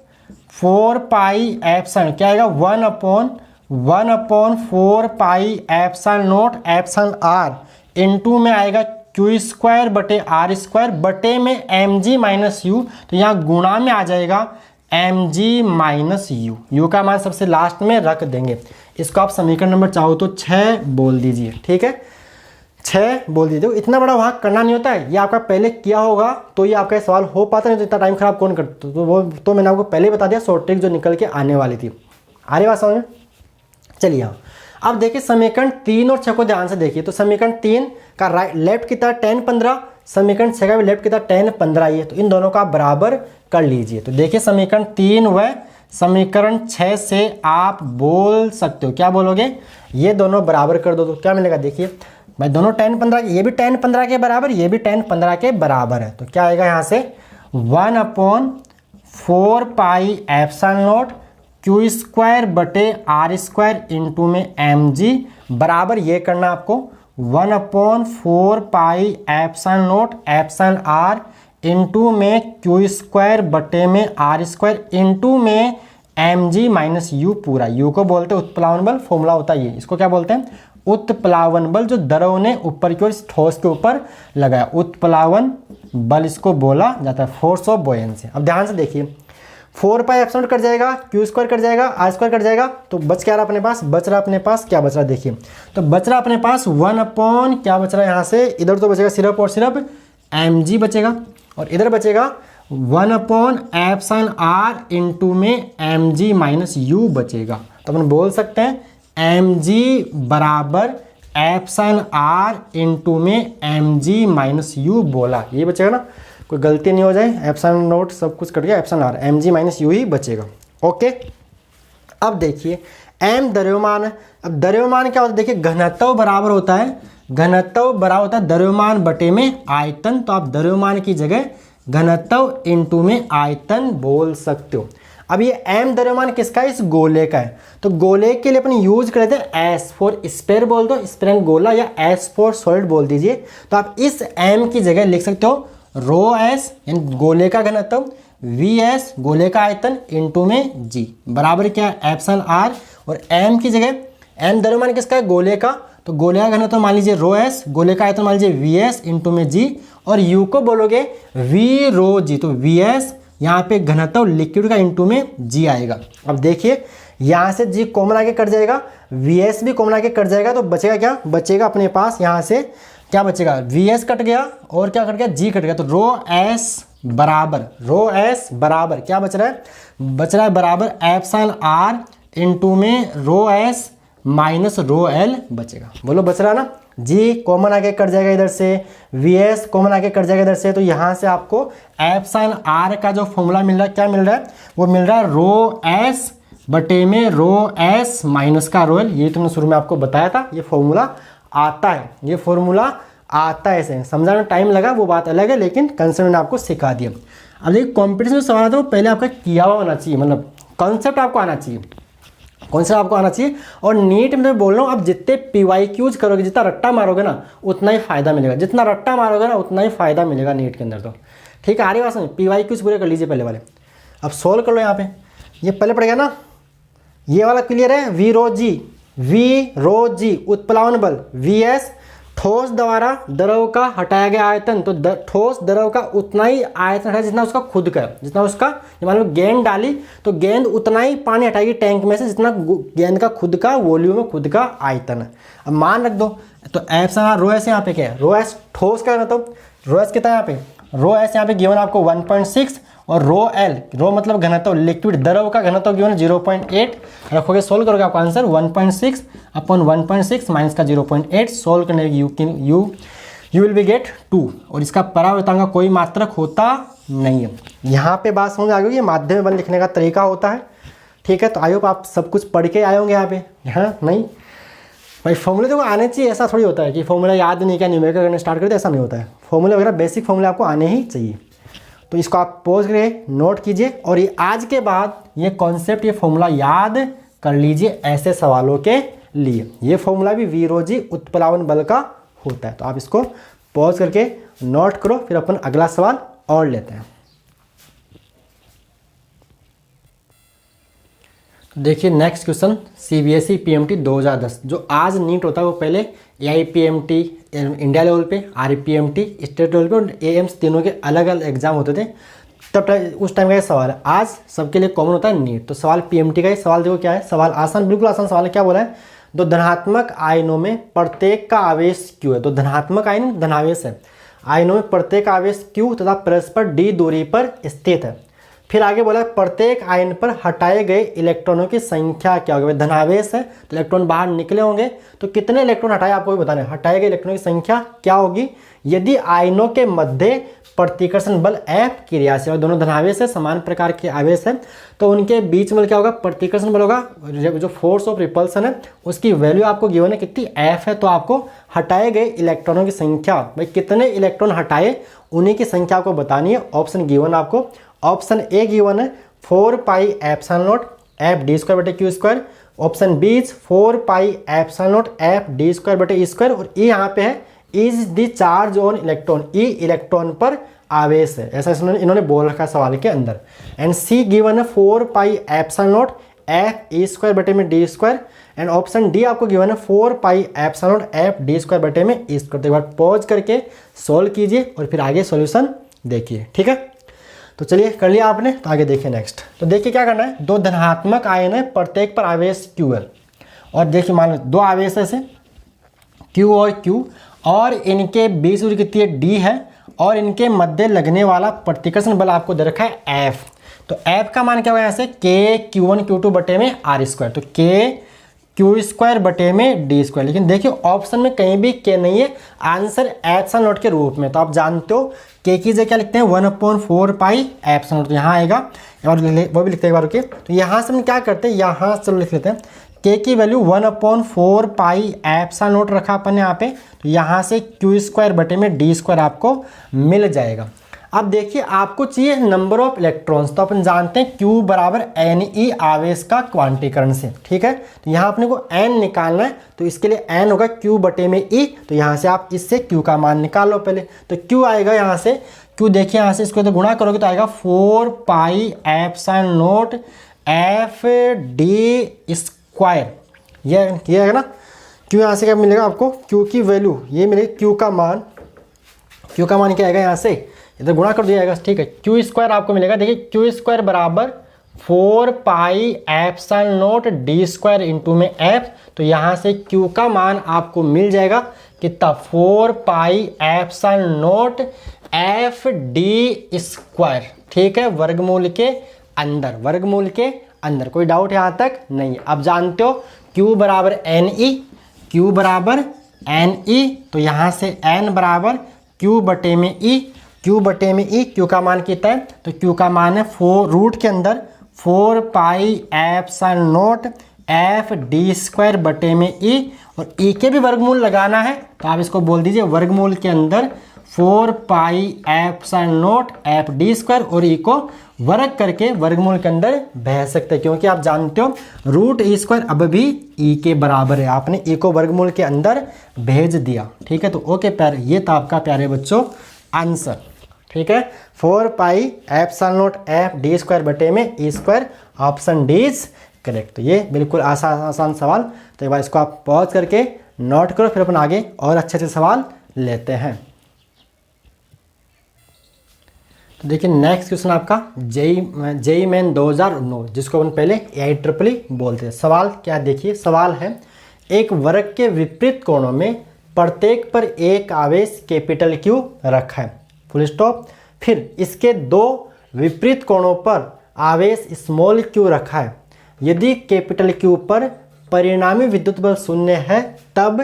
4 पाई एप्सिलॉन, क्या आएगा 1/4 pi epsilon naught epsilon r, into में आएगा क्यू स्क्वायर बटे आर स्क्वायर, बटे में mg माइनस यू, तो यहाँ गुणा में आ जाएगा mg माइनस यू, यू का मान सबसे लास्ट में रख देंगे। इसको आप समीकरण नंबर चाहो तो 6 बोल दीजिए, ठीक है, 6 बोल दीजिए। इतना बड़ा वहाँ करना नहीं होता है, ये आपका पहले किया होगा तो ये आपका सवाल हो पाता, नहीं तो इतना टाइम खराब कौन करता। तो वो तो मैंने आपको पहले बता दिया, शॉर्ट ट्रिक जो निकल के आने वाली थी। आ रही बात समझ में, चलिए यहाँ अब देखिए समीकरण 3 और 6 को ध्यान से देखिए। तो समीकरण 3 का लेफ्ट की तरफ tan 15, समीकरण 6 का भी लेफ्ट की तरफ tan 15 ही है, तो इन दोनों का बराबर कर लीजिए। तो देखिए समीकरण 3 व समीकरण 6 से आप बोल सकते हो, क्या बोलोगे, ये दोनों बराबर कर दो तो क्या मिलेगा, देखिए भाई दोनों tan 15, ये भी tan 15 के बराबर, ये भी tan 15 के बराबर है। तो क्या आएगा यहाँ से 1/4 pi epsilon naught q square बटे आर स्क्वायर इंटू में mg बराबर, ये करना आपको 1/4 pi epsilon naught epsilon r into में क्यू स्क्वायर बटे में आर स्क्वायर इंटू में mg माइनस यू पूरा। यू को बोलते हैं उत्प्लावन बल, फॉर्मूला होता है ये, इसको क्या बोलते हैं, उत्प्लावन बल, जो द्रव ने ऊपर की ओर इस ठोस के ऊपर लगाया, उत्प्लावन बल इसको बोला जाता है, फोर्स ऑफ बॉयंसी। अब ध्यान से देखिए 4 पाई एप्सिलॉन कट जाएगा, क्यू स्क्वायर कट जाएगा, आर स्क्वायर कट जाएगा, तो बच क्या रहा अपने पास, क्या बच रहा देखिए, तो बच रहा अपने पास 1 क्या बच रहा है यहाँ से, इधर तो बचेगा सिर्फ और सिर्फ mg बचेगा, और इधर बचेगा 1/एप्सिलॉन आर इंटू में mg माइनस यू बचेगा। तो अपन बोल सकते हैं mg बराबर एप्सिलॉन आर इंटू में mg माइनस यू बोला, ये बचेगा ना, कोई गलती नहीं हो जाए, एप्सिलॉन नोट सब कुछ कट गया, epsilon r mg minus u ही बचेगा। ओके, अब देखिए m द्रव्यमान है, अब द्रव्यमान क्या होता है, देखिए घनत्व बराबर होता है, द्रव्यमान बटे में आयतन, तो आप द्रव्यमान की जगह घनत्व इंटू में आयतन बोल सकते हो। अब ये m द्रव्यमान किसका है, इस गोले का है, तो गोले के लिए अपन यूज करते हैं s फॉर स्फीयर बोल दो, स्फीयर गोला, या s फॉर सॉलिड बोल दीजिए। तो आप इस m की जगह लिख सकते हो रो s यानी गोले का घनत्व, vs गोले का आयतन इंटू में g बराबर क्या है एप्सिलॉन आर, और m की जगह, m द्रव्यमान किसका है, गोले का, तो गोले का घनत्व मान लीजिए रो s, गोले का आयतन मान लीजिए vs इंटू में g, और u को बोलोगे v रो g, तो vs यहाँ पे घनत्व लिक्विड का इंटू में g आएगा। अब देखिए यहाँ से g कॉमन आके कट जाएगा, vs भी कॉमन आके कट जाएगा, तो बचेगा क्या, बचेगा अपने पास यहाँ से क्या बचेगा, vs कट गया और क्या कट गया, g कट गया, तो रो s बराबर क्या बच रहा है, बराबर एप्सिलॉन आर इंटू में रो s माइनस रो l बचेगा। बोलो बच रहा है ना, g कॉमन आके कट जाएगा इधर से, vs कॉमन आके कट जाएगा इधर से, तो यहाँ से आपको एप्सिलॉन r का जो फॉर्मूला मिल रहा है, क्या मिल रहा है, वो मिल रहा है रो s बटे में रो s माइनस का रो l। ये तुमने शुरू में आपको बताया था, ये फॉर्मूला आता है, ऐसे समझाने में टाइम लगा वो बात अलग है, लेकिन कंसेप्ट मैंने आपको सिखा दिया। अब देखिए कॉम्पिटिशन में सवाल आता है वो पहले आपका किया हुआ होना चाहिए, मतलब कॉन्सेप्ट आपको आना चाहिए। कौन सा आपको आना चाहिए। और नीट में मैं बोल रहा हूँ, आप जितने PYQs करोगे, जितना रट्टा मारोगे ना उतना ही फायदा मिलेगा, जितना रट्टा मारोगे ना उतना ही फायदा मिलेगा नीट के अंदर। तो ठीक है, आ रही बात समझ। PYQs पूरे कर लीजिए पहले वाले। अब सोल्व कर लो यहाँ पे, ये पहले पड़ गया ना, ये वाला क्लियर है। वी रो जी उत्प्लावन बल, VS ठोस द्वारा द्रव का हटाया गया आयतन। तो ठोस द्रव का उतना ही आयतन हटाया जितना उसका खुद का, जितना उसका, मान लो गेंद डाली तो गेंद उतना ही पानी हटाएगी टैंक में से जितना गेंद का खुद का वॉल्यूम है, खुद का आयतन है। अब मान रख दो तो एप्सिलॉन रो एस यहाँ पे क्या है, रो एस ठोस का, तो रो एस कितना है यहाँ पे, रो एस यहाँ पे गिवन आपको 1.6 और रो एल, रो मतलब घनत्व, लिक्विड द्रव का घनत्व गिवन 0.8 रखोगे, सोल्व करोगे आपका आंसर 1.6 अपॉन 1.6 माइनस का 0.8, सोल्व करने यू विल बी गेट 2। और इसका परावर्तन का कोई मात्रक होता नहीं है। यहाँ पे बात समझ आ गई, ये माध्यम बल लिखने का तरीका होता है। ठीक है, तो आई होप आप सब कुछ पढ़ के आए होंगे यहाँ पे। हाँ नहीं भाई, फॉर्मूले तो आने चाहिए, ऐसा थोड़ी होता है कि फॉर्मूला याद नहीं किया न्यूमेरिकल करने स्टार्ट करते, ऐसा नहीं होता है। फॉर्मूला वगैरह बेसिक फॉर्मूले आपको आने ही चाहिए। तो इसको आप पॉज करके नोट कीजिए और ये आज के बाद ये कॉन्सेप्ट, ये फॉर्मूला याद कर लीजिए ऐसे सवालों के लिए। ये फॉर्मूला भी वीरोजी उत्प्लावन बल का होता है। तो आप इसको पॉज करके नोट करो, फिर अपन अगला सवाल और लेते हैं। देखिए नेक्स्ट क्वेश्चन, CBSE PMT 2010। जो आज नीट होता है वो पहले AIPMT इंडिया लेवल पे, RPMT स्टेट लेवल पे और AIMS तीनों के अलग अलग एग्जाम होते थे। तब उस टाइम का ये सवाल है, आज सबके लिए कॉमन होता है नीट। तो सवाल PMT का ही सवाल देखो क्या है। सवाल आसान, बिल्कुल आसान सवाल है। क्या बोला है, दो धनात्मक आयनों में प्रत्येक का आवेश Q है। तो धनात्मक आयन धनावेश है, आयनों में प्रत्येक आवेश Q तथा परस्पर D दूरी पर स्थित है। फिर आगे बोला प्रत्येक आयन पर हटाए गए इलेक्ट्रॉनों की संख्या क्या होगी। धनावेश है तो इलेक्ट्रॉन बाहर निकले होंगे, तो कितने इलेक्ट्रॉन हटाए आपको भी बताना है। हटाए गए इलेक्ट्रॉनों की संख्या क्या होगी यदि आयनों के मध्य प्रतिकर्षण बल F क्रियाशील, और दोनों धनावेश है, समान प्रकार के आवेश है, तो उनके बीच में क्या होगा, प्रतिकर्षण बल होगा। जो फोर्स ऑफ रिपल्सन है उसकी वैल्यू आपको गिवन है कितनी, F है। तो आपको हटाए गए इलेक्ट्रॉनों की संख्या, भाई कितने इलेक्ट्रॉन हटाए उन्हीं की संख्या आपको बतानी है। ऑप्शन गिवन आपको, ऑप्शन ए गिवन है 4 pi epsilon not f d square बटे q square, option B 4 pi epsilon not f d square बटे ई स्क्वायर, और ई यहाँ पे है is the charge on electron, e electron पर आवेश है, ऐसा इन्होंने बोल रखा है सवाल के अंदर। एंड सी गिवन है 4 pi epsilon not F E square बटे में d square, and option D आपको गिवन है 4 pi epsilon not f d square बटे में ई स्क्वायर। तो एक बार पॉज करके सोल्व कीजिए और फिर आगे सॉल्यूशन देखिए। ठीक है, तो चलिए कर लिया आपने, तो आगे देखिए नेक्स्ट। तो देखिए क्या करना है, दो धनात्मक आयन है, प्रत्येक पर आवेश Q है, और देखिए मान लो दो आवेश ऐसे Q और Q, और इनके बीच दूरी कितनी है D है, और इनके मध्य लगने वाला प्रतिकर्षण बल आपको दे रखा है F। तो F का मान क्या होगा यहाँ से, K Q1 Q2 बटे में R स्क्वायर, तो K Q स्क्वायर बटे में D स्क्वायर। लेकिन देखिए ऑप्शन में कहीं भी K नहीं है, आंसर एप्सिलॉन नॉट के रूप में। तो आप जानते हो K की जगह क्या लिखते हैं, 1/4 पाई एप्सिलॉन नॉट, तो यहाँ आएगा, और वो भी लिखते हैं एक बार। ओके, तो यहाँ से हम क्या करते हैं, यहाँ चलो लिख लेते हैं K की वैल्यू 1/4 पाई एप्सिलॉन नॉट रखा अपन यहाँ पे, तो यहाँ से Q स्क्वायर बटे में D स्क्वायर आपको मिल जाएगा। अब देखिए आपको चाहिए नंबर ऑफ इलेक्ट्रॉन्स, तो अपन जानते हैं Q बराबर Ne आवेश का क्वांटीकरण से। ठीक है, तो यहाँ अपने को N निकालना है, तो इसके लिए N होगा Q बटे में E, तो यहाँ से आप इससे Q का मान निकाल लो पहले। तो Q आएगा यहाँ से, Q देखिए यहाँ से इसको तो गुणा करोगे तो आएगा 4 pi epsilon not f d square, ये आएगा ना। Q यहाँ से क्या मिलेगा आपको, Q की वैल्यू ये मिलेगी, Q का मान क्या आएगा यहाँ से, इधर गुणा कर दिया जाएगा। ठीक है, Q स्क्वायर आपको मिलेगा, देखिए Q स्क्वायर बराबर 4 pi epsilon not D square into में F, तो यहाँ से Q का मान आपको मिल जाएगा कितना, 4 pi epsilon not f d square. ठीक है, वर्गमूल के अंदर, कोई डाउट यहाँ तक नहीं। अब जानते हो Q बराबर NE, तो यहाँ से N बराबर Q बटे में E, Q का मान कितना है, तो Q का मान है 4 रूट के अंदर 4 pi epsilon not f d square बटे में E, और E के भी वर्गमूल लगाना है, तो आप इसको बोल दीजिए वर्गमूल के अंदर 4 pi epsilon not f d square, और ई को वर्ग करके वर्गमूल के अंदर भेज सकते हैं, क्योंकि आप जानते हो रूट ई स्क्वायर अब भी ई के बराबर है, आपने ई को वर्गमूल के अंदर भेज दिया। ठीक है, तो ओके प्यारे, ये था आपका प्यारे बच्चों आंसर। ठीक है, 4 pi epsilon not f d square बटे में e square, option D is correct. तो ये बिल्कुल आसान सवाल। तो एक बार इसको आप पॉज करके नोट करो, फिर अपन आगे और अच्छे अच्छे सवाल लेते हैं। तो देखिए नेक्स्ट क्वेश्चन आपका जेई मेन 2009, जिसको अपन पहले AIEEE बोलते हैं। सवाल क्या देखिए, सवाल है एक वर्ग के विपरीत कोणों में प्रत्येक पर एक आवेश कैपिटल Q रखा है, फुल स्टॉप। फिर इसके दो विपरीत कोणों पर आवेश स्मॉल q रखा है। यदि कैपिटल Q पर परिणामी विद्युत बल शून्य है, तब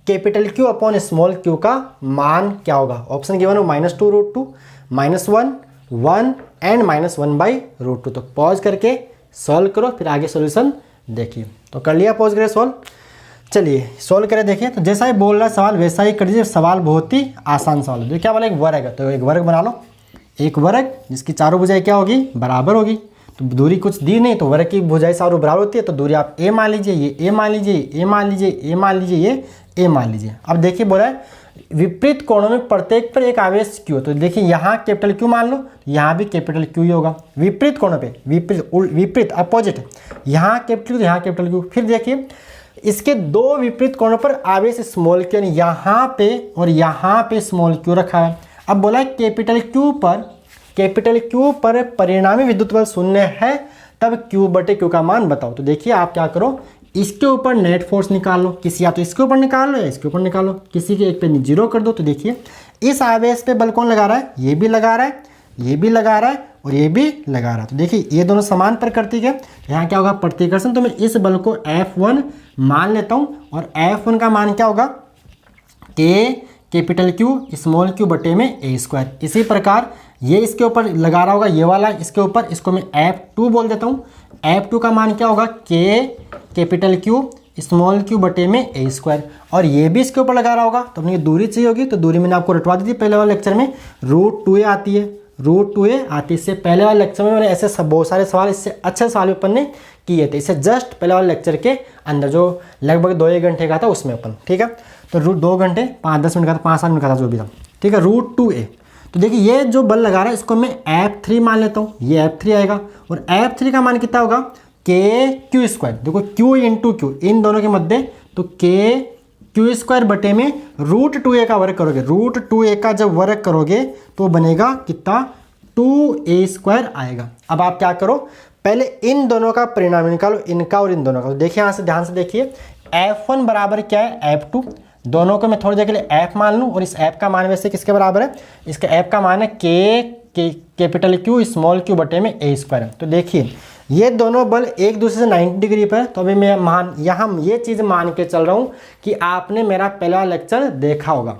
capital Q upon small q का मान क्या होगा। ऑप्शन गिवन हो -2√2, -1, 1 एंड -1/√2। तो पॉज करके सॉल्व करो, फिर आगे सॉल्यूशन देखिए। तो कर लिया पॉज करके सॉल्व, चलिए सॉल्व करें। देखिए तो जैसा ही बोल रहा है सवाल वैसा ही कर दीजिए। सवाल बहुत ही आसान सवाल है। क्या बोला, एक वर्ग है, तो एक वर्ग बना लो। एक वर्ग जिसकी चारों भुजाएं क्या होगी, बराबर होगी। तो दूरी कुछ दी नहीं, तो वर्ग की भुजाएं चारों बराबर होती है, तो दूरी आप a मान लीजिए, ये a मान लीजिए, a मान लीजिए, a मान लीजिए, ये a मान लीजिए। अब देखिए बोला है विपरीत कोणों में प्रत्येक पर एक आवेश q। तो देखिए यहाँ कैपिटल Q मान लो, यहाँ भी कैपिटल Q ही होगा। विपरीत कोणों पे, विपरीत अपोजिट, यहाँ कैपिटल Q, यहाँ कैपिटल Q। फिर देखिए इसके दो विपरीत कोणों पर आवेश स्मॉल q, यानी यहाँ पे और यहाँ पे स्मॉल q रखा है। अब बोला है कैपिटल Q पर परिणामी विद्युत बल शून्य है, तब Q बटे Q का मान बताओ। तो देखिए आप क्या करो, इसके ऊपर नेट फोर्स निकाल लो, किसी या तो इसके ऊपर निकाल लो या इसके ऊपर निकालो, किसी के एक पे 0 कर दो। तो देखिए इस आवेश पे बल कौन लगा रहा है, ये भी लगा रहा है, ये भी लगा रहा है और ये भी लगा रहा है। तो देखिए ये दोनों समान प्रकृति के, यहाँ क्या होगा प्रतिकर्षण। तो मैं इस बल को F1 मान लेता हूँ, और F1 का मान क्या होगा, कैपिटल Q स्मॉल q बटे में a स्क्वायर। इसी प्रकार ये इसके ऊपर लगा रहा होगा, ये वाला इसके ऊपर, इसको मैं F2 बोल देता हूँ। F2 का मान क्या होगा, कैपिटल Q स्मॉल q बटे में a स्क्वायर। और ये भी इसके ऊपर लगा रहा होगा, तो अपनी दूरी चाहिए होगी। तो दूरी मैंने आपको रटवा दी थी पहले वाले लेक्चर में, √2a आती है, √2a आती है। इससे पहले वाले लेक्चर में मैंने ऐसे बहुत सारे सवाल, इससे अच्छे सवाल अपन ने किए थे। इससे जस्ट पहले वाले लेक्चर के अंदर जो लगभग 2-1 घंटे का था उसमें अपन, ठीक है। तो 2 घंटे 5-10 मिनट का था, 5-7 मिनट का था जो भी था, ठीक है। √2a। तो देखिए ये जो बल लगा रहा है इसको मैं F3 मान लेता हूँ, ये F3 आएगा। और F3 का मान कितना होगा, KQ स्क्वायर। देखो Q इंटू Q इन दोनों के मध्य, तो KQ स्क्वायर बटे में √2a का वर्ग करोगे। √2a का जब वर्ग करोगे तो बनेगा कितना, 2a स्क्वायर आएगा। अब आप क्या करो, पहले इन दोनों का परिणाम निकालो, इनका और इन दोनों का। तो देखिए यहाँ से ध्यान से देखिए, F1 बराबर क्या है, F2। दोनों को मैं थोड़ी देर के लिए F मान लूँ, और इस F का मान वैसे किसके बराबर है, इसका F का मान है कैपिटल Q स्मॉल q बटे में a स्क्वायर। तो देखिए ये दोनों बल एक दूसरे से 90 डिग्री पर है। तो अभी मैं यहाँ ये चीज़ मान के चल रहा हूँ कि आपने मेरा पहला लेक्चर देखा होगा।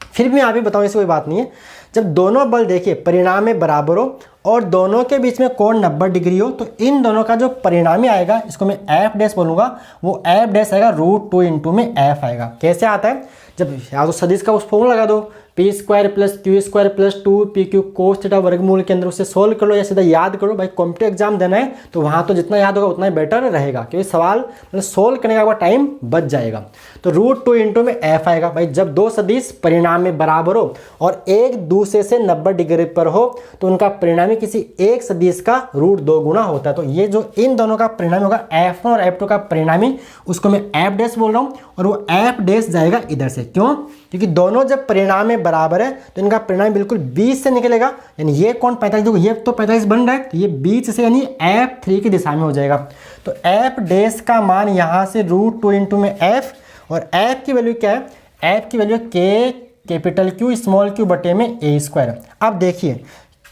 फिर भी आप भी बताओ, ऐसी कोई बात नहीं है। जब दोनों बल देखिए परिणाम में बराबर हो और दोनों के बीच में कोण 90 डिग्री हो, तो इन दोनों का जो परिणामी आएगा, इसको मैं F डैश बोलूँगा, वो F डैश आएगा √2 इंटू में F आएगा। कैसे आता है, जब या तो सदिश का उस फॉर्मूला लगा दो, p square plus Q square plus 2pq cos theta वर्गमूल के अंदर, उससे सोल्व कर लो या सीधा याद करो। भाई कॉम्पिटिटिव एग्जाम देना है तो वहाँ तो जितना याद होगा उतना ही बेटर रहेगा, क्योंकि सवाल मतलब सोल्व करने का टाइम बच जाएगा। तो √2 इंटू में F आएगा। भाई जब दो सदिश परिणाम में बराबर हो और एक दूसरे से 90 डिग्री पर हो, तो उनका परिणामी किसी एक सदिश का √2 गुना होता है। तो ये जो इन दोनों का परिणामी होगा F1 और F2 का परिणामी, उसको मैं F डैश बोल रहा हूँ, और वो F डैश जाएगा इधर से। क्यों, क्योंकि दोनों जब परिणाम में बराबर है तो इनका परिणाम बिल्कुल बीच से निकलेगा। यानी ये कौन 45, देखो ये तो 45 बन रहा है, तो ये बीच से यानी F3 की दिशा में हो जाएगा। तो F डैश का मान यहाँ से √2 इंटू में F, और F की वैल्यू क्या है, F की value capital Q small q बटे में a स्क्वायर। अब देखिए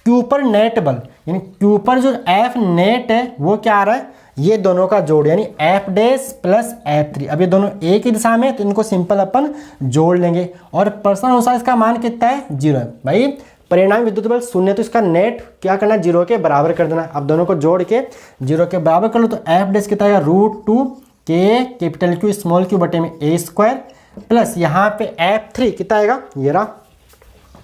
Q पर नेट बल, यानी Q पर जो F नेट है वो क्या आ रहा है, ये दोनों का जोड़, यानी F डैश प्लस F3। अब ये दोनों एक ही दिशा में, तो इनको सिंपल अपन जोड़ लेंगे, और प्रश्न अनुसार इसका मान कितना है, 0 है। भाई परिणामी विद्युत बल 0, तो इसका नेट क्या करना है, 0 के बराबर कर देना। अब दोनों को जोड़ के 0 के बराबर कर लो, तो F डैश कितना आएगा, √2 कैपिटल Q स्मॉल q बटे में a स्क्वायर, प्लस यहाँ पे F3 कितना आएगा, ये रहा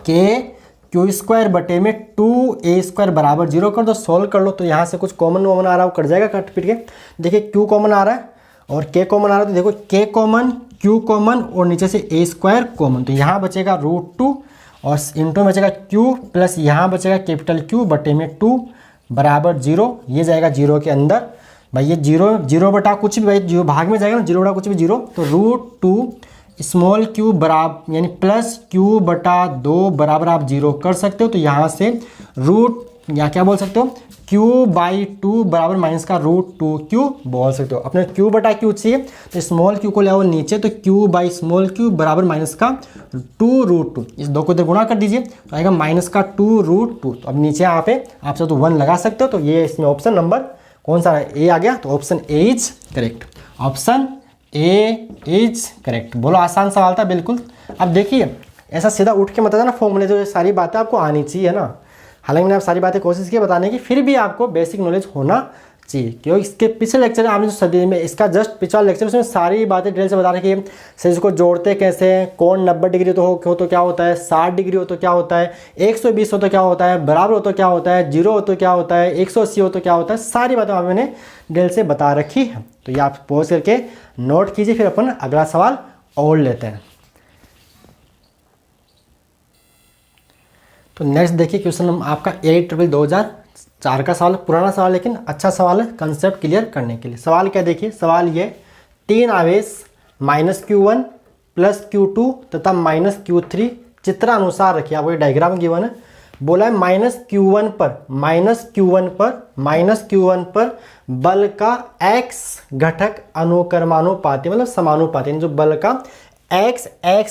के क्यू स्क्वायर बटे में 2a² बराबर 0 कर दो, सोल्व कर लो। तो यहाँ से कुछ कॉमन वॉमन आ रहा है, वो कट जाएगा कट पिट के। देखिए क्यू कॉमन आ रहा है और के कॉमन आ रहा है, तो देखो के कॉमन, क्यू कॉमन और नीचे से a² कॉमन। तो यहाँ बचेगा √2 और इंटू में बचेगा क्यू प्लस यहाँ बचेगा कैपिटल Q बटे में 2 बराबर 0। ये जाएगा 0 के अंदर भाई, ये 0 बटा कुछ भी भाई, जो भाग में जाएगा ना 0 बटा कुछ भी 0। तो √2 स्मॉल q बराबर यानी प्लस q बटा 2 बराबर आप 0 कर सकते हो। तो यहाँ से रूट या क्या बोल सकते हो, q/2 बराबर माइनस का √2q बोल सकते हो। अपने q बटा q चाहिए तो स्मॉल q को ले आओ नीचे, तो q/q बराबर माइनस का 2√2, इस दो को इधर गुणा कर दीजिए तो आएगा माइनस का 2√2। तो अब नीचे यहाँ पे आप सब तो 1 लगा सकते हो। तो ये इसमें ऑप्शन नंबर कौन सा है, ए आ गया। तो option A is correct, option A is correct. बोलो आसान सवाल था बिल्कुल। अब देखिए ऐसा सीधा उठ के मतलब ना फॉर्मूले, तो ये सारी बातें आपको आनी चाहिए ना। हालांकि मैंने आप सारी बातें कोशिश की बताने की, फिर भी आपको बेसिक नॉलेज होना चाहिए, क्योंकि इसके पिछले लेक्चर में आपने जो सदी में इसका जस्ट पिछला लेक्चर, उसमें सारी बातें डिटेल से बता रखी है। सर को जोड़ते कैसे हैं, कौन 90 डिग्री हो तो क्या होता है, 60 डिग्री हो तो क्या होता है, 120 हो तो क्या होता है, बराबर हो तो क्या होता है, 0 हो तो क्या होता है, 180 हो तो क्या होता है, सारी बातें मैंने डिटेल से बता रखी है। तो ये आप पॉज करके नोट कीजिए, फिर अपन अगला सवाल और लेते हैं। तो नेक्स्ट देखिए क्वेश्चन आपका 8/2004 का सवाल, पुराना सवाल लेकिन अच्छा सवाल है कंसेप्ट क्लियर करने के लिए। सवाल क्या देखिए, सवाल ये 3 आवेश -q1 प्लस q2 तथा -q3 चित्रानुसार रखिए। आपको ये डायग्राम गिवन है, बोला है -q1 पर बल का x घटक अनुक्रमानुपाती मतलब समानुपाती, जो बल का x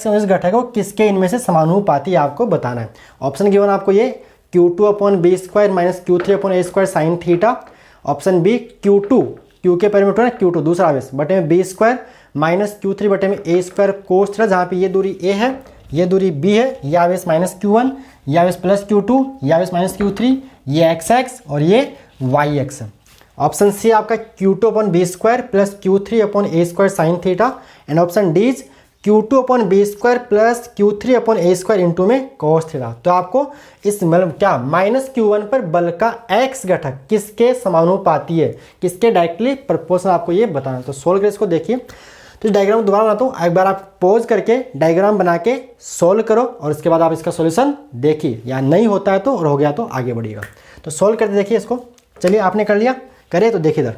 इस घटक है वो किसके इनमें से समानुपाती आपको बताना है। ऑप्शन गिवन आपको ये q2/b² minus q3/a² sine theta. Option B q2, q के पैर में उठा ना q2 दूसरा आवेश बटे में b² माइनस q3 बटे में a² कोस थीटा, जहाँ पे ये दूरी a है ये दूरी b है, ये आवेश -q1 ये आवेश प्लस q2 ये आवेश -q3 ये x और ये yx है। ऑप्शन सी आपका q2/b² plus q3/a² sine theta and option D is q2/b² plus q3/a² into में cos थीटा। तो आपको इस मतलब क्या -q1 पर बल का x घटक किसके समानुपाती है, किसके डायरेक्टली प्रोपोर्शनल आपको ये बताना है। तो सोल्व कर इसको देखिए। तो इस डायग्राम दोबारा बनाता हूँ, एक बार आप पॉज करके डायग्राम बना के सोल्व करो और इसके बाद आप इसका सॉल्यूशन देखिए, या नहीं होता है तो और हो गया तो आगे बढ़िएगा। तो सोल्व करके देखिए इसको। चलिए आपने कर लिया, करे तो देखिए इधर।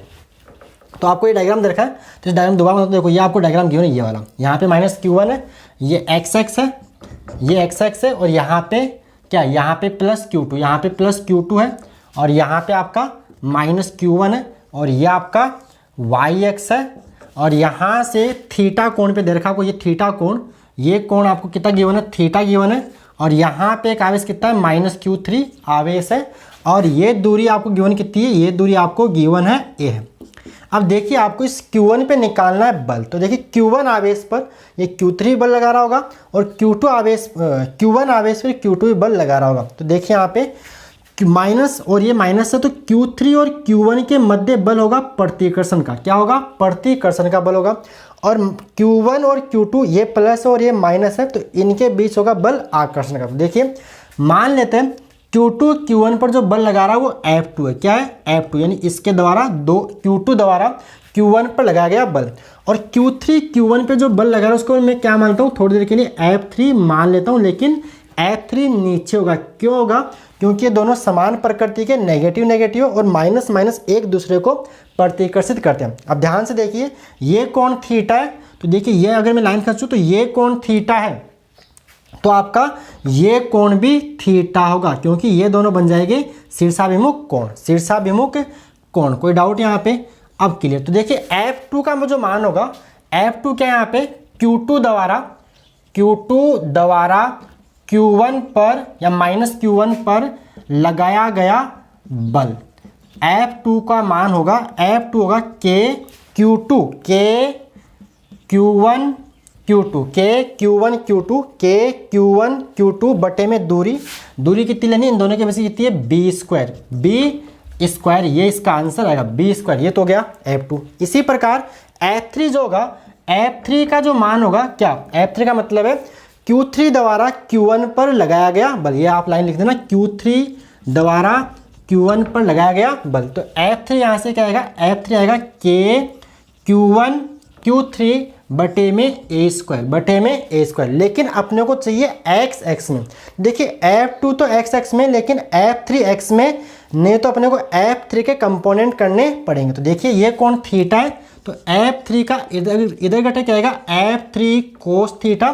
तो आपको ये डायग्राम दे रखा है, तो इस डायग्राम दोबारा मतलब देखो, ये आपको डायग्राम गिवन है ये वाला, यहाँ पे -q1 है, ये x है, ये x है और यहाँ पे क्या, यहाँ पे प्लस q2, यहाँ पे प्लस q2 है और यहाँ पे आपका -q1 है और ये आपका yx है और यहाँ से थीटा कोण पे दे रखा आपको, ये थीटा कोण, ये कोण आपको कितना गिवन है, थीटा गिवन है और यहाँ पे एक आवेश कितना है -q3 आवेश है और ये दूरी आपको गिवन कितनी है, ये दूरी आपको गिवन है a है। अब देखिए आपको इस q1 पे निकालना है बल। तो देखिए q1 आवेश पर ये q3 बल लगा रहा होगा और q1 आवेश पर q2 बल लगा रहा होगा। तो देखिए यहाँ पे माइनस और ये माइनस है, तो q3 और q1 के मध्य बल होगा प्रतिकर्षण का, क्या होगा, प्रतिकर्षण का बल होगा। और q1 और q2 ये प्लस और ये माइनस है, तो इनके बीच होगा बल आकर्षण का। देखिए मान लेते हैं q2 q1 पर जो बल लगा रहा है वो F2 है, क्या है, F2, यानी इसके द्वारा q2 द्वारा q1 पर लगाया गया बल। और q3 q1 पे जो बल लगा रहा है उसको मैं क्या मानता हूँ, थोड़ी देर के लिए F3 मान लेता हूँ, लेकिन F3 नीचे होगा। क्यों होगा, क्योंकि ये दोनों समान प्रकृति के नेगेटिव और माइनस माइनस एक दूसरे को प्रतिकर्षित करते हैं। अब ध्यान से देखिए, ये कोण थीटा है, तो देखिए ये अगर मैं लाइन खींचूं तो ये कोण थीटा है, तो आपका ये कोण भी थीटा होगा, क्योंकि ये दोनों बन जाएंगे शीर्षाभिमुख कोण। कोई डाउट यहाँ पे, अब क्लियर। तो देखिए F2 का जो मान होगा, F2 क्या यहाँ पे Q2 द्वारा Q1 पर या -q1 पर लगाया गया बल, F2 का मान होगा, F2 होगा K Q1 बटे में दूरी कितनी लेनी, इन दोनों के वैसे कितनी है, b², ये इसका आंसर आएगा b², ये तो हो गया F2। इसी प्रकार F3 जो होगा, F3 का जो मान होगा क्या, F3 का मतलब है Q3 द्वारा Q1 पर लगाया गया बल, ये आप लाइन लिख देना, Q3 द्वारा Q1 पर लगाया गया बल। तो F3 यहाँ से क्या आएगा, F3 आएगा K Q1 Q3 बटे में ए स्क्वायर, लेकिन अपने को चाहिए एक्स एक्स में। देखिए F2 तो एक्स एक्स में, लेकिन F3 एक्स में नहीं, तो अपने को F3 के कंपोनेंट करने पड़ेंगे। तो देखिए ये कौन थीटा है, तो F3 का इधर घटे क्या आएगा, F3 कोस थीटा,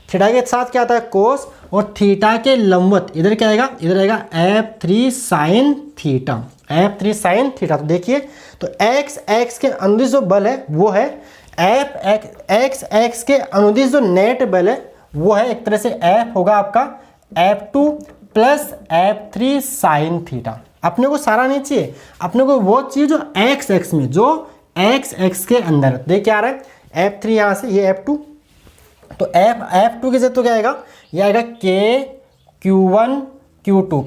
थीटा के साथ क्या आता है कोस, और थीटा के लंबवत इधर क्या आएगा, इधर आएगा F3 sine theta, F3 sine theta. तो देखिए तो एक्स एक्स के अनुदिश जो बल है वो है एक्स एक्स के अनुदिश जो नेट बल है वो है एक तरह से F होगा आपका F2 plus F3 sine theta. अपने को सारा नहीं चाहिए, अपने को वो चाहिए जो एक्स एक्स में, जो एक्स एक्स के अंदर। देख क्या आ रहा है, F3 यहाँ से ये F2, तो F2 की जगह तो क्या आएगा, ये आएगा K Q1 Q2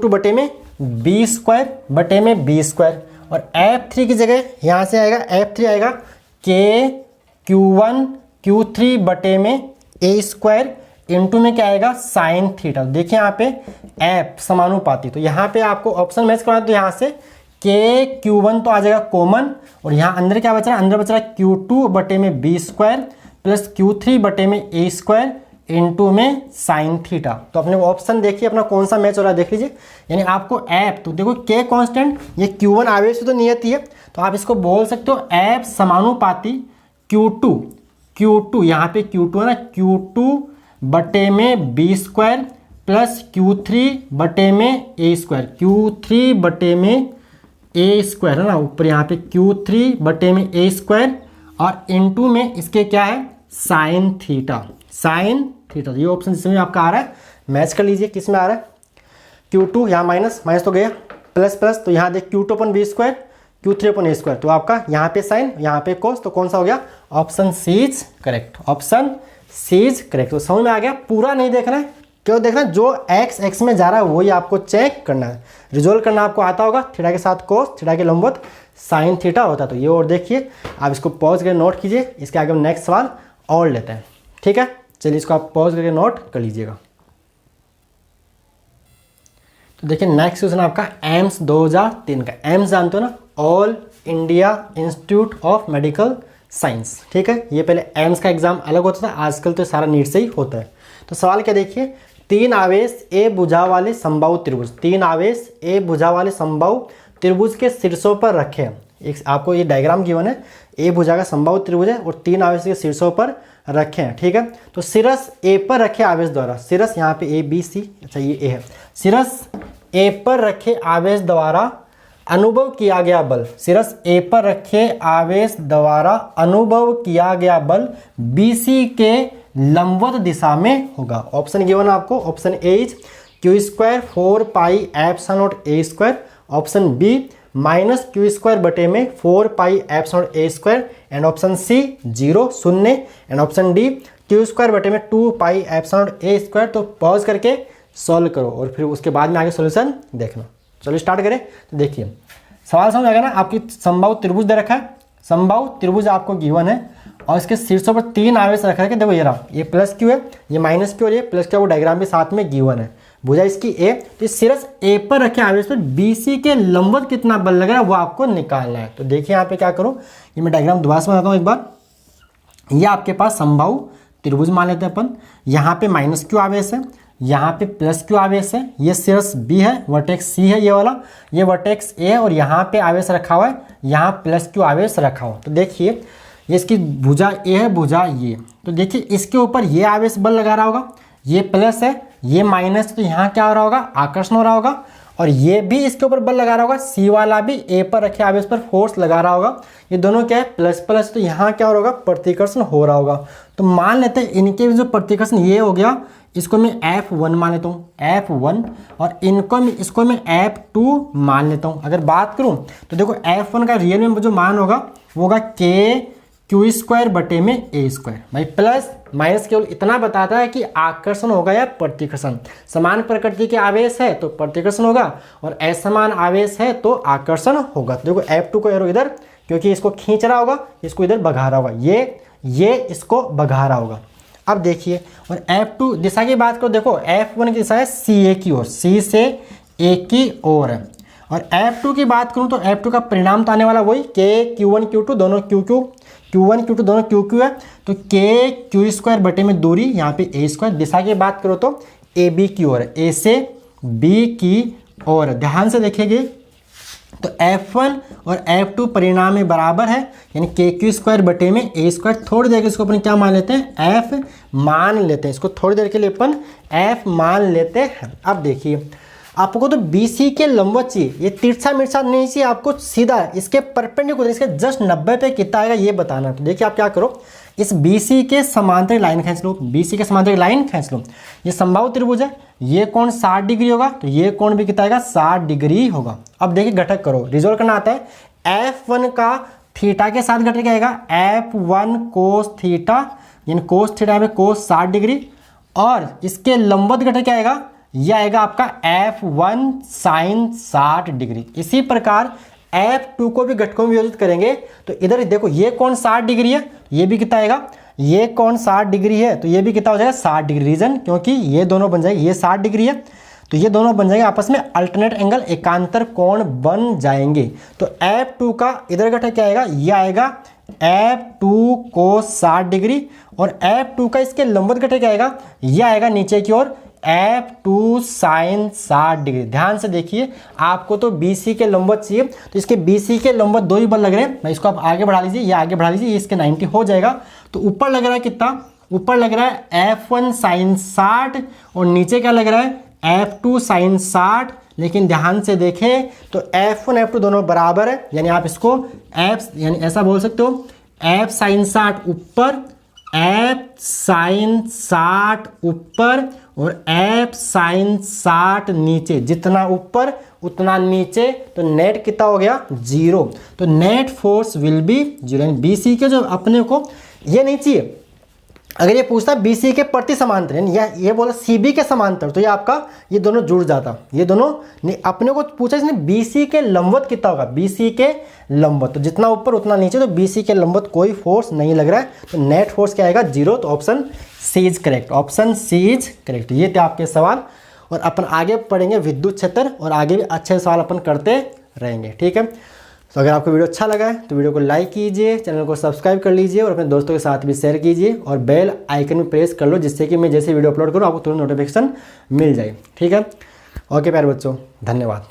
बटे में बी स्क्वायर, और F3 की जगह यहाँ से आएगा, F3 आएगा K Q1 Q3 बटे में ए स्क्वायर इंटू में क्या आएगा साइन थीटा। देखिए यहाँ पे F समानुपाती, तो यहाँ पे आपको ऑप्शन मैच करना है, तो यहाँ से K Q1 तो आ जाएगा कॉमन, और यहाँ अंदर क्या बच रहा है, अंदर बच रहा है Q2 बटे में बी स्क्वायर प्लस Q3 बटे में ए स्क्वायर इंटू में साइन थीटा। तो अपने ऑप्शन देखिए अपना कौन सा मैच हो रहा है, देख लीजिए। यानी आपको F, तो देखो K कांस्टेंट, ये Q1 आवेश तो नियति है, तो आप इसको बोल सकते हो F समानुपाती Q2 यहाँ पे Q2 है ना, Q2 बटे में बी स्क्वायर प्लस Q3 बटे में ए स्क्वायर, Q3 बटे में ए स्क्वायर है ना, ऊपर यहाँ पे Q3 बटे में ए स्क्वायर, और इंटू में इसके क्या है साइन थीटा। तो ये ऑप्शन जिसमें आपका आ रहा है मैच कर लीजिए, किस में आ रहा है, Q2 यहाँ माइनस तो गया, प्लस तो यहाँ देख Q2 अपन बी स्क्वायर Q3 अपन ए स्क्वायर, तो आपका यहाँ पे साइन यहाँ पे कोस, तो कौन सा हो गया, ऑप्शन सी इज करेक्ट, तो समझ में आ गया। पूरा नहीं देखना है, क्यों देखना है, जो एक्स एक्स में जा रहा है वही आपको चेक करना है, रिजोल्व करना आपको आता होगा। थीटा के साथ कोस, थीटा के लंबवत साइन थीटा होता है। तो ये और देखिए, आप इसको पॉज करके नोट कीजिए, इसके आगे हम नेक्स्ट सवाल और लेते हैं, ठीक है। चलिए इसको आप पॉज करके नोट कर लीजिएगा। तो देखिए नेक्स्ट क्वेश्चन आपका एम्स 2003 का, एम्स जानते हो ना, all India institute of medical science, ठीक है। ये पहले एम्स का एग्जाम अलग होता था, आजकल तो सारा नीट से ही होता है। तो सवाल क्या देखिए, 3 आवेश ए भुजा वाले समबाहु त्रिभुज, 3 आवेश ए भुजा वाले समबाहु त्रिभुज के शीर्षों पर रखे हैं। एक आपको ये डायग्राम गिवन है, ए भुजा का समबाहु त्रिभुज है और 3 आवेश के शीर्षों पर रखे हैं, ठीक है। तो शीर्ष ए पर रखे आवेश द्वारा, शीर्ष यहाँ पे ए बी सी, अच्छा ये ए है, शीर्ष ए पर रखे आवेश द्वारा अनुभव किया गया बल, शीर्ष ए पर रखे आवेश द्वारा अनुभव किया गया बल BC के लंबवत दिशा में होगा। ऑप्शन गिवन आपको, option A is Q square 4 pi epsilon naught a square, option B minus Q square बटे में 4 pi epsilon naught a square, and option C 0 शून्य, and option D Q square बटे में 2 pi epsilon naught a square. तो पॉज करके सॉल्व करो और फिर उसके बाद में आगे सॉल्यूशन देखना। चलो स्टार्ट करें। तो देखिए सवाल समझ आएगा ना, आपकी समबाहु त्रिभुज दे रखा है, समबाहु त्रिभुज आपको गिवन है और इसके शीर्षों पर 3 आवेश रखा है कि देखो ये रहा, ये प्लस क्यू है, ये माइनस क्यू और ये प्लस क्यू, वो डायग्राम भी साथ में गिवन है। भुजा इसकी ए, तो इस शीर्ष ए पर रखे आवेश पर BC के लंबवत कितना बल लग रहा है वो आपको निकालना है। तो देखिए यहाँ पे क्या करो, ये मैं डायग्राम दोबारा से बनाता हूँ एक बार। ये आपके पास समबाहु त्रिभुज मान लेते हैं अपन, यहाँ पे माइनस क्यू आवेश है, यहाँ पे प्लस क्यू आवेश है, ये शीर्ष बी है, वर्टेक्स सी है ये वाला, ये वर्टेक्स ए है और यहाँ पे आवेश रखा हुआ है, यहाँ प्लस क्यू आवेश रखा हुआ। तो देखिए ये इसकी भुजा ए है, भुजा ये, तो देखिए इसके ऊपर ये आवेश बल लगा रहा होगा, ये प्लस है, ये माइनस, तो यहाँ क्या हो रहा होगा, आकर्षण हो रहा होगा, और ये भी इसके ऊपर बल लगा रहा होगा, सी वाला भी ए पर रखे आवेश पर फोर्स लगा रहा होगा, ये दोनों क्या है प्लस प्लस, तो यहाँ क्या हो रहा होगा, प्रतिकर्षण हो रहा होगा। तो मान लेते हैं इनके जो प्रतिकर्षण ये हो गया, इसको मैं F1 मान लेता हूँ, F1, और इसको मैं F2 मान लेता हूँ। अगर बात करूँ तो देखो F1 का रियल में जो मान होगा वो होगा K Q स्क्वायर बटे में A स्क्वायर। भाई प्लस माइनस केवल इतना बताता है कि आकर्षण होगा या प्रतिकर्षण। समान प्रकृति के आवेश है तो प्रतिकर्षण होगा और असमान आवेश है तो आकर्षण होगा। तो देखो F2 को एरो इधर, क्योंकि इसको खींच रहा होगा, इसको इधर भगा रहा होगा, ये ये इसको भगा रहा होगा। अब देखिए, और F2 दिशा की बात करो, देखो F1 की दिशा है CA की ओर, C से A की ओर है। और F2 की बात करूं तो F2 का परिणाम तो आने वाला वही K Q1 Q2 दोनों Q1 Q2 दोनों QQ है, तो K Q स्क्वायर बटे में दूरी यहाँ पे A स्क्वायर। दिशा की बात करो तो AB की ओर है, A से B की ओर। ध्यान से देखिएगा, तो F1 और F2 परिणाम में बराबर है, यानी KQ स्क्वायर बटे में A स्क्वायर। थोड़ी देर के इसको अपन क्या मान लेते हैं, F मान लेते हैं, इसको थोड़ी देर के लिए अपन F मान लेते हैं। अब देखिए, आपको तो BC के लंबवत चाहिए, ये तिरछा मिर्चा नहीं चाहिए आपको, सीधा इसके परपेंडिकुलर, इसके जस्ट 90 पे कितना आएगा ये बताना। तो देखिए आप क्या करो, इस BC के समांतर लाइन खींच लो, BC के समांतर लाइन खींच लो। ये समबाहु त्रिभुज है, ये कोण 60 डिग्री होगा, तो ये कोण भी कितना आएगा, 60 डिग्री होगा। अब देखिए घटक करो, रिजोल्व करना आता है। F1 का थीटा के साथ घटक क्या आएगा, F1 कोस थीटा, यानी कोस थीटा में कोस 60 डिग्री, और इसके लंबवत घटक क्या आएगा, यह आएगा आपका F1 साइन 60 डिग्री। इसी प्रकार F2 को भी घटकों में वियोजित करेंगे, तो इधर देखो ये कोण 60 डिग्री है, ये भी कितना आएगा, ये कोण 60 डिग्री है, तो ये भी कितना हो जाएगा, 60 डिग्री। रीजन क्योंकि ये दोनों बन जाएंगे, ये 60 डिग्री है, तो ये दोनों बन जाएंगे आपस में अल्टरनेट एंगल, एकांतर कोण बन जाएंगे। तो F2 का इधर घटक क्या आएगा, ये आएगा F2 कोस 60 डिग्री, और F2 का इसके लंबवत घटक क्या आएगा, ये आएगा नीचे की ओर F2 साइन 60 डिग्री। ध्यान से देखिए, आपको तो BC के लंबवत चाहिए, तो इसके BC के लंबवत 2 ही बल लग रहे हैं, मैं इसको आप आगे बढ़ा लीजिए, ये आगे बढ़ा लीजिए, ये इसके 90 हो जाएगा। तो ऊपर लग रहा है कितना, ऊपर लग रहा है F1 साइन 60, और नीचे क्या लग रहा है, F2 साइन 60। लेकिन ध्यान से देखें तो F1 F2 दोनों बराबर है, यानी आप इसको F यानी ऐसा बोल सकते हो, F साइन 60 ऊपर, F साइन 60 ऊपर, और F साइन 60 नीचे, जितना ऊपर उतना नीचे, तो नेट कितना हो गया, 0। तो नेट फोर्स विल बी 0। यानी BC के जो अपने को ये नहीं चाहिए, अगर ये पूछता BC के प्रति समांतर, यानी ये बोला CB के समांतर, तो ये आपका ये दोनों जुड़ जाता, ये दोनों नहीं। अपने को पूछा इसने BC के लंबवत कितना होगा, BC के लंबवत, तो जितना ऊपर उतना नीचे, तो BC के लंबवत कोई फोर्स नहीं लग रहा है, तो नेट फोर्स क्या आएगा, 0। तो option C is correct, option C is correct. ये थे आपके सवाल, और अपन आगे पढ़ेंगे विद्युत क्षेत्र, और आगे भी अच्छे सवाल अपन करते रहेंगे, ठीक है। तो अगर आपको वीडियो अच्छा लगा है तो वीडियो को लाइक कीजिए, चैनल को सब्सक्राइब कर लीजिए, और अपने दोस्तों के साथ भी शेयर कीजिए, और बेल आइकन में प्रेस कर लो, जिससे कि मैं जैसे वीडियो अपलोड करूँ आपको तुरंत नोटिफिकेशन मिल जाए, ठीक है। ओके प्यारे बच्चों, धन्यवाद।